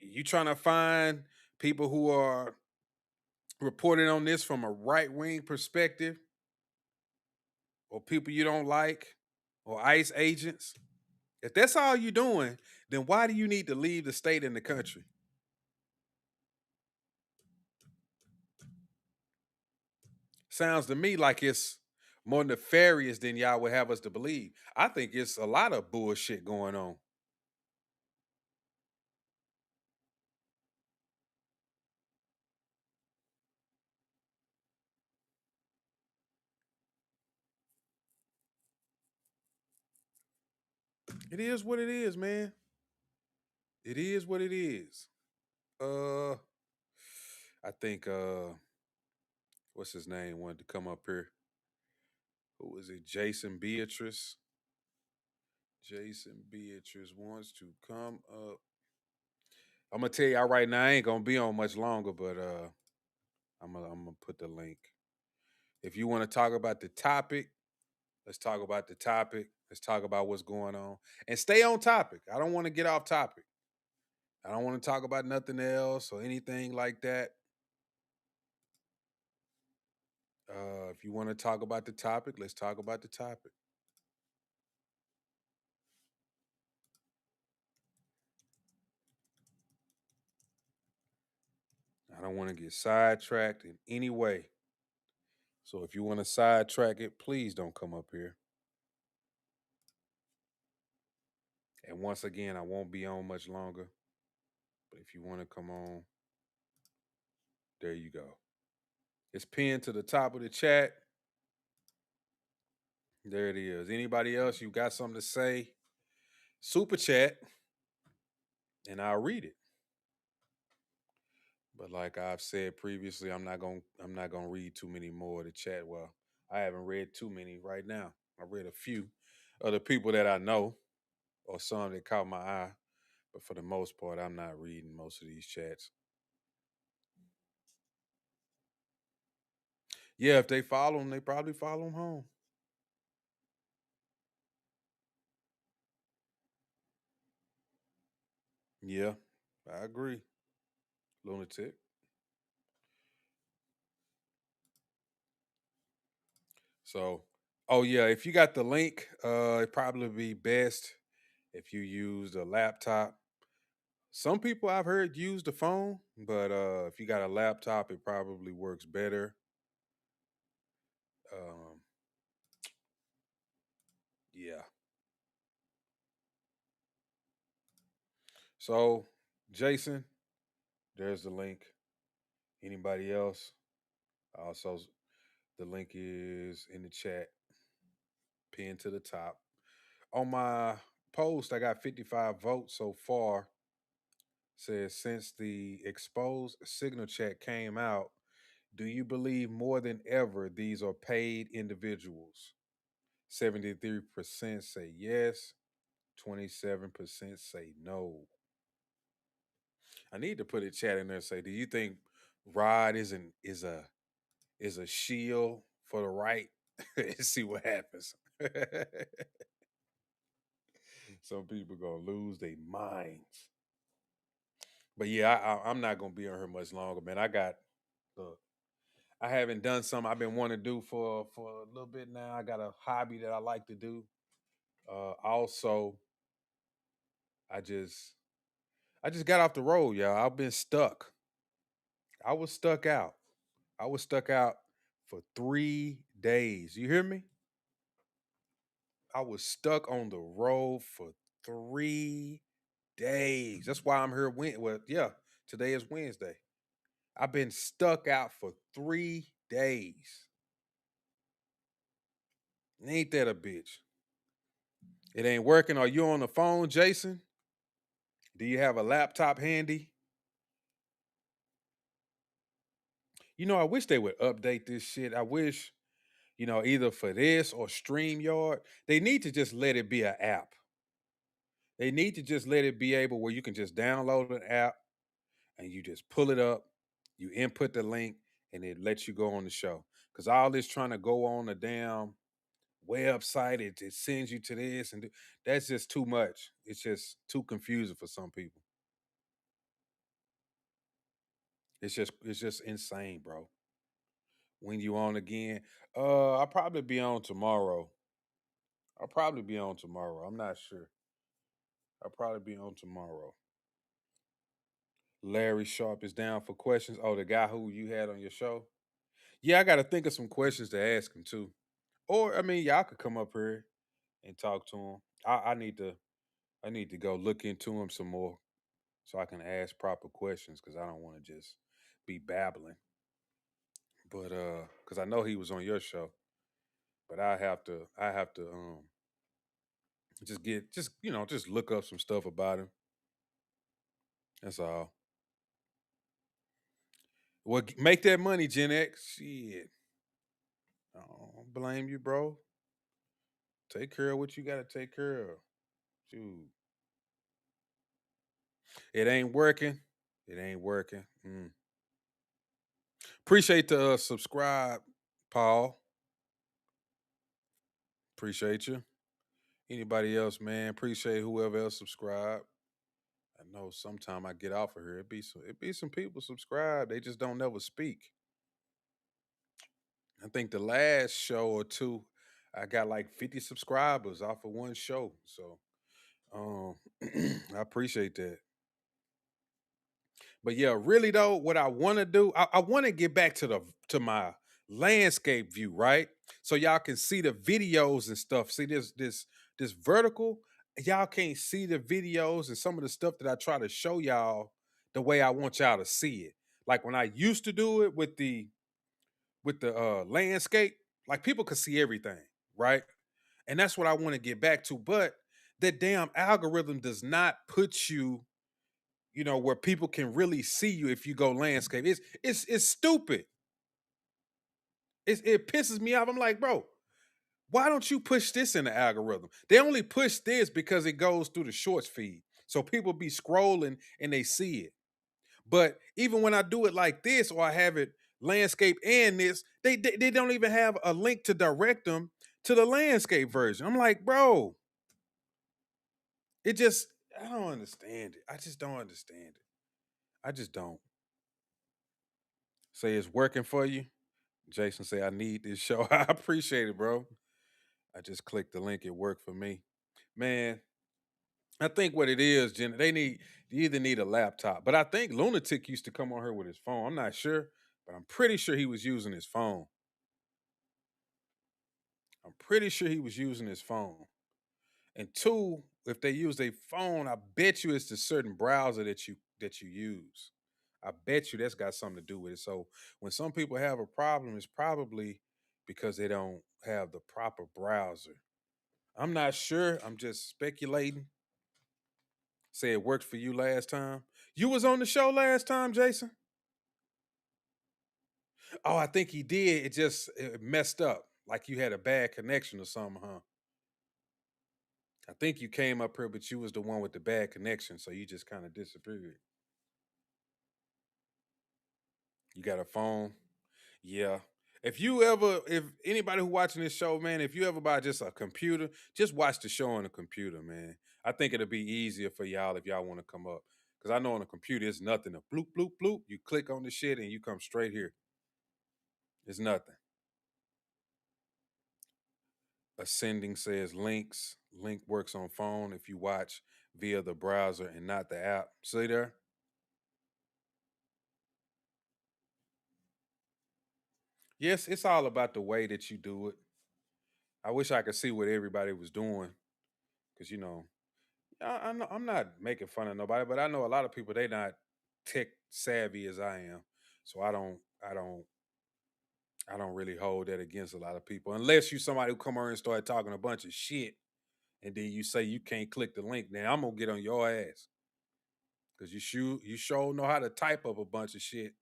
you trying to find people who are reporting on this from a right wing perspective, or people you don't like, or ICE agents. If that's all you're doing, then why do you need to leave the state and the country? Sounds to me like it's more nefarious than y'all would have us to believe. I think it's a lot of bullshit going on. It is what it is, man. It is what it is. Uh I think what's his name wanted to come up here. Who was it? Jason Beatrice. Jason Beatrice wants to come up. I'm gonna tell y'all right now, I ain't gonna be on much longer, but I'm gonna put the link. If you want to talk about the topic, let's talk about the topic. Let's talk about what's going on. And stay on topic. I don't want to get off topic. I don't want to talk about nothing else or anything like that. If you want to talk about the topic, let's talk about the topic. I don't want to get sidetracked in any way. So if you want to sidetrack it, please don't come up here. And once again, I won't be on much longer. But if you want to come on, there you go. It's pinned to the top of the chat. There it is. Anybody else, you got something to say? Super chat, and I'll read it. But like I've said previously, I'm not gonna read too many more of the chat. Well, I haven't read too many right now. I read a few of the people that I know or some that caught my eye. But for the most part, I'm not reading most of these chats. Yeah, if they follow him, they probably follow him home. Yeah, I agree. Lunatic. So, oh yeah, if you got the link, it'd probably be best if you use a laptop. Some people I've heard use the phone, but if you got a laptop, it probably works better. Um, yeah. So, Jason, there's the link. Anybody else? Also, the link is in the chat, pinned to the top. On my post, I got 55 votes so far. Says since the exposed signal chat came out, do you believe more than ever these are paid individuals? 73% say yes, 27% say no. I need to put a chat in there and say, do you think Rod is a shield for the right? See what happens. Some people gonna lose their minds. But yeah, I'm not gonna be on here much longer, man. Look, I haven't done something I've been wanting to do for a little bit now. I got a hobby that I like to do. Also, I just I just got off the road, y'all. I've been stuck. I was stuck out. I was stuck out for 3 days. You hear me? I was stuck on the road for 3 days. That's why I'm here. Well, yeah, today is Wednesday. I've been stuck out for 3 days. Ain't that a bitch? It ain't working. Are you on the phone, Jason? Do you have a laptop handy? I wish they would update this shit. I wish, either for this or StreamYard, they need to just let it be an app. They need to just let it be able where you can just download an app and you just pull it up, you input the link, and it lets you go on the show. Because all this trying to go on a damn website, it sends you to this that's just too much. It's just too confusing for some people. It's just insane, bro. When you on again? I'll probably be on tomorrow. I'll probably be on tomorrow. I'm not sure. I'll probably be on tomorrow. Larry Sharp is down for questions. Oh, the guy who you had on your show? Yeah, I got to think of some questions to ask him too. Or I mean, y'all could come up here and talk to him. I need to go look into him some more so I can ask proper questions because I don't want to just be babbling. But because I know he was on your show, but I have to just look up some stuff about him. That's all. Well, make that money, Gen X. Shit, I don't blame you, bro. Take care of what you got to take care of. Shoot, it ain't working. It ain't working. Appreciate the subscribe, Paul. Appreciate you. Anybody else, man? Appreciate whoever else subscribed. I know sometime I get off of here. It be some people subscribe. They just don't never speak. I think the last show or two, I got like 50 subscribers off of one show. So I appreciate that. But yeah, really though, what I want to do, I want to get back to my landscape view, right? So y'all can see the videos and stuff. See this vertical. Y'all can't see the videos and some of the stuff that I try to show y'all the way I want y'all to see it. Like when I used to do it with the landscape, like people could see everything, right? And that's what I want to get back to. But the damn algorithm does not put you where people can really see you if you go landscape. It's stupid. It pisses me off. I'm like, bro, why don't you push this in the algorithm? They only push this because it goes through the shorts feed. So people be scrolling and they see it. But even when I do it like this or I have it landscape and this, they don't even have a link to direct them to the landscape version. I'm like, bro, I don't understand it. I just don't understand it. I just don't. Say it's working for you. Jason say I need this show. I appreciate it, bro. I just clicked the link. It worked for me. Man, I think what it is, Jen, you either need a laptop. But I think Lunatic used to come on here with his phone. I'm not sure, but I'm pretty sure he was using his phone. I'm pretty sure he was using his phone. And two, if they use a phone, I bet you it's the certain browser that you use. I bet you that's got something to do with it. So when some people have a problem, it's probably because they don't have the proper browser. I'm not sure. I'm just speculating. Say it worked for you last time. You was on the show last time, Jason? Oh, I think he did. It messed up. Like you had a bad connection or something, huh? I think you came up here, but you was the one with the bad connection, so you just kind of disappeared. You got a phone? Yeah. if anybody who watching this show, man, if you ever buy just a computer, just watch the show on the computer, man. I think it'll be easier for y'all if y'all want to come up. Because I know on a computer it's nothing. A bloop, bloop, bloop. You click on the shit and you come straight here. It's nothing. Ascending says links. Link works on phone if you watch via the browser and not the app. See there? Yes, it's all about the way that you do it. I wish I could see what everybody was doing. Because, I'm not making fun of nobody, but I know a lot of people, they not tech savvy as I am. So I don't really hold that against a lot of people. Unless you somebody who come over and start talking a bunch of shit and then you say you can't click the link, then I'm gonna get on your ass. Cause you sure know how to type up a bunch of shit,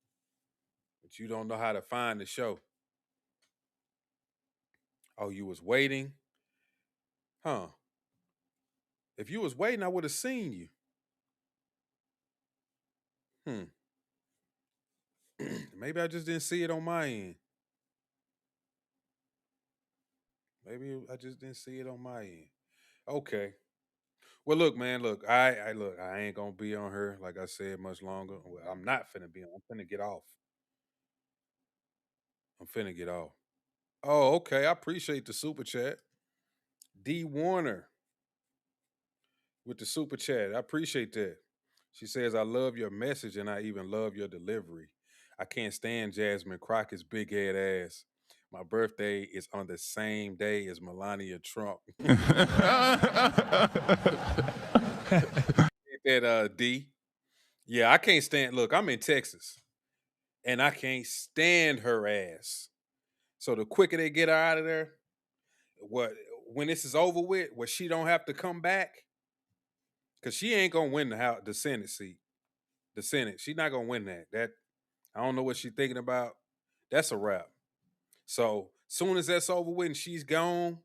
but you don't know how to find the show. Oh, you was waiting? Huh. If you was waiting, I would have seen you. Hmm. Maybe I just didn't see it on my end. Maybe I just didn't see it on my end. Okay. Well, look, man. Look, I ain't gonna be on her like I said much longer. Well, I'm not finna be on. I'm finna get off. I'm finna get off. Oh, okay. I appreciate the super chat. D Warner with the super chat. I appreciate that. She says, I love your message and I even love your delivery. I can't stand Jasmine Crockett's big head ass. My birthday is on the same day as Melania Trump. That D. Yeah, I can't stand. Look, I'm in Texas, and I can't stand her ass. So the quicker they get her out of there, what when this is over with, where she don't have to come back, because she ain't gonna win the Senate seat. The Senate, she's not gonna win that. That I don't know what she's thinking about. That's a wrap. So soon as that's over with and she's gone,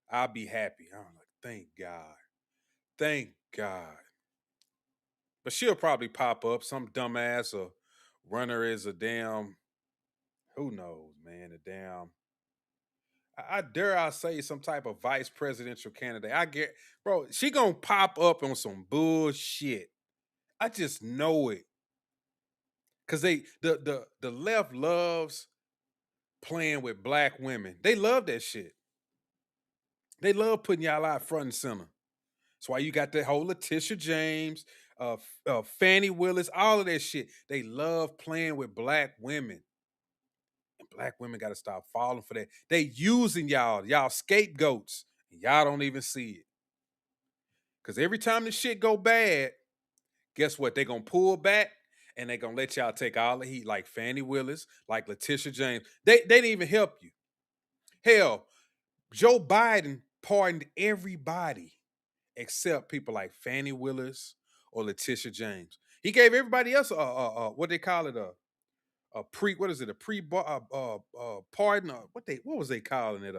I'll be happy. I'm like, thank God, thank God. But she'll probably pop up. Some dumbass or runner is a damn. Who knows, man? A damn. I dare I say some type of vice presidential candidate. I get, bro. She gonna pop up on some bullshit. I just know it. Cause the left loves playing with black women. They love that shit. They love putting y'all out front and center. That's why you got that whole Letitia James, Fannie Willis, all of that shit. They love playing with black women. And black women got to stop falling for that. They using y'all scapegoats. And y'all don't even see it. Because every time the shit go bad, guess what? They going to pull back and they going to let y'all take all the heat like Fannie Willis, like Letitia James. They didn't even help you. Hell, Joe Biden pardoned everybody except people like Fannie Willis or Letitia James. He gave everybody else what they call it a pre what is it a pre pardon what was they calling it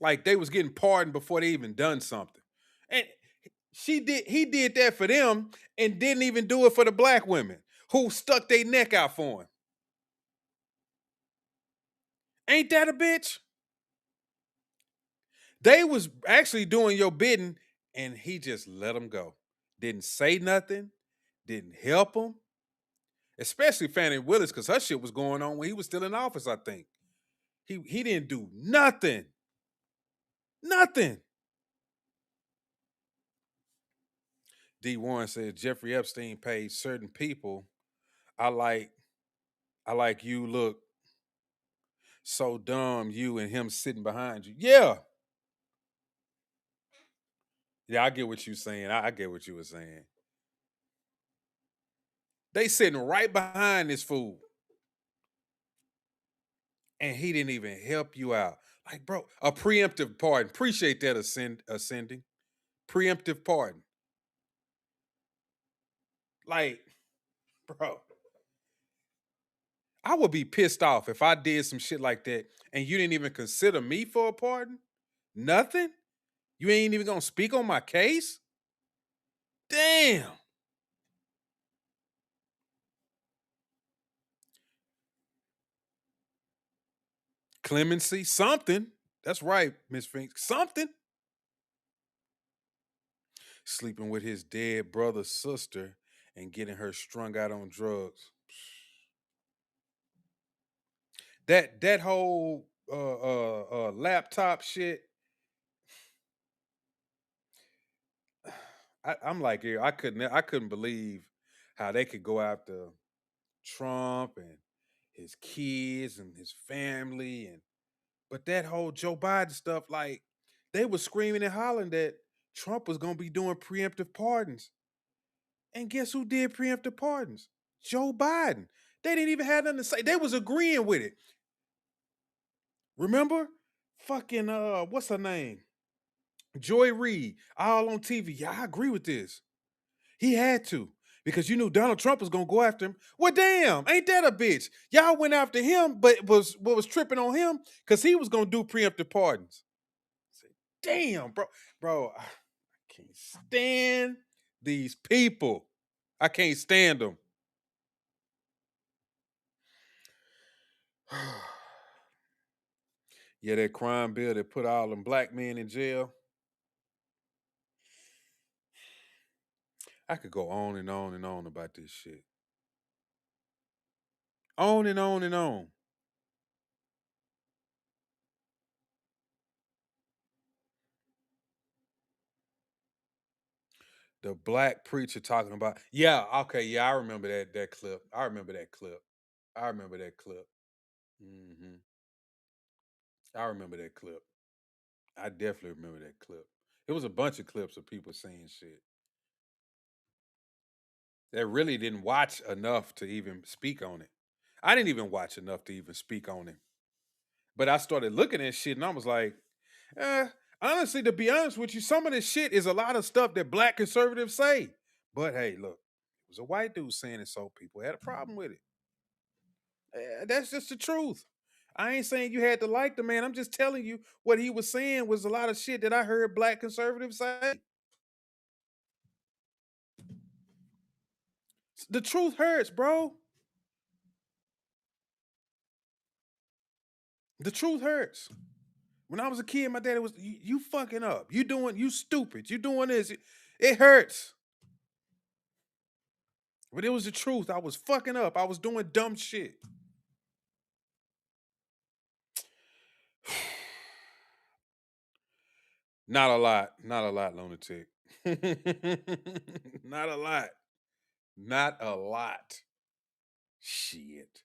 like they was getting pardoned before they even done something, and he did that for them and didn't even do it for the black women who stuck their neck out for him. Ain't that a bitch? They was actually doing your bidding, and he just let them go. Didn't say nothing. Didn't help them. Especially Fannie Willis, because her shit was going on when he was still in office, I think. He didn't do nothing. Nothing. D. Warren said Jeffrey Epstein paid certain people. I like you look so dumb, you and him sitting behind you. Yeah. Yeah, I get what you're saying. I get what you were saying. They sitting right behind this fool. And he didn't even help you out. Like, bro, a preemptive pardon. Appreciate that ascending. Preemptive pardon. Like, bro, I would be pissed off if I did some shit like that and you didn't even consider me for a pardon. Nothing. You ain't even gonna speak on my case. Damn. clemency, something. That's right, Miss Finks. Something. Sleeping with his dead brother's sister and getting her strung out on drugs. That whole laptop shit. I'm like, yeah, I couldn't believe how they could go after Trump and his kids and his family, and but that whole Joe Biden stuff, like they were screaming and hollering that Trump was gonna be doing preemptive pardons. And guess who did preemptive pardons? Joe Biden. They didn't even have nothing to say. They was agreeing with it. Remember? Fucking what's her name? Joy Reid, all on TV. Yeah, I agree with this. He had to. Because you knew Donald Trump was gonna go after him. Well, damn, ain't that a bitch? Y'all went after him, but was tripping on him because he was gonna do preemptive pardons. Damn, bro. Bro, I can't stand these people. I can't stand them. Yeah, that crime bill that put all them black men in jail. I could go on and on and on about this shit. On and on and on. The black preacher talking about, yeah, okay, yeah, I remember that clip. I remember that clip. I remember that clip. Hmm. I remember that clip. I definitely remember that clip. It was a bunch of clips of people saying shit that really didn't watch enough to even speak on it. I didn't even watch enough to even speak on it. But I started looking at shit and I was like, eh, honestly, to be honest with you, some of this shit is a lot of stuff that black conservatives say. But hey, look, it was a white dude saying it, so people had a problem with it. That's just the truth. I ain't saying you had to like the man. I'm just telling you what he was saying was a lot of shit that I heard black conservatives say. The truth hurts, bro. The truth hurts. When I was a kid, my daddy was, you fucking up. You stupid. You doing this. It hurts. But it was the truth. I was fucking up. I was doing dumb shit. Not a lot. Not a lot, lunatic. Not a lot. Not a lot. Shit.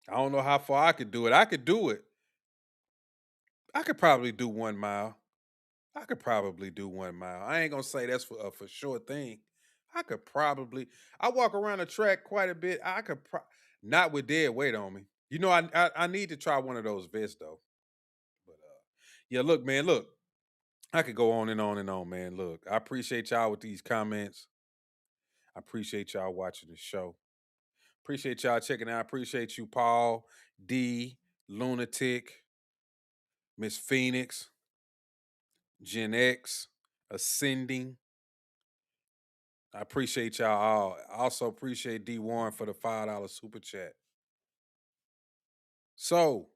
I don't know how far I could do it. I could do it. I could probably do 1 mile. I could probably do 1 mile. I ain't gonna say that's for a for sure thing. I could probably. I walk around the track quite a bit. I could not with dead weight on me. You know, I need to try one of those vests though. But yeah, look, man, look. I could go on and on and on, man. Look, I appreciate y'all with these comments. I appreciate y'all watching the show. Appreciate y'all checking out. I appreciate you, Paul, D, Lunatic, Miss Phoenix, Gen X, Ascending. I appreciate y'all all. I also appreciate D Warren for the $5 super chat. So,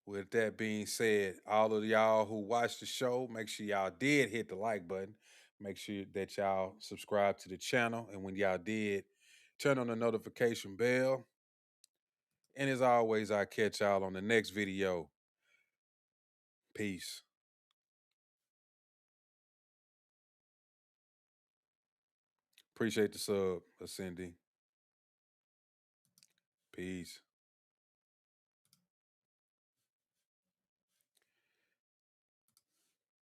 with that being said, all of y'all who watched the show, make sure y'all did hit the like button. Make sure that y'all subscribe to the channel. And when y'all did, turn on the notification bell. And as always, I'll catch y'all on the next video. Peace. Appreciate the sub, Ascending. Peace.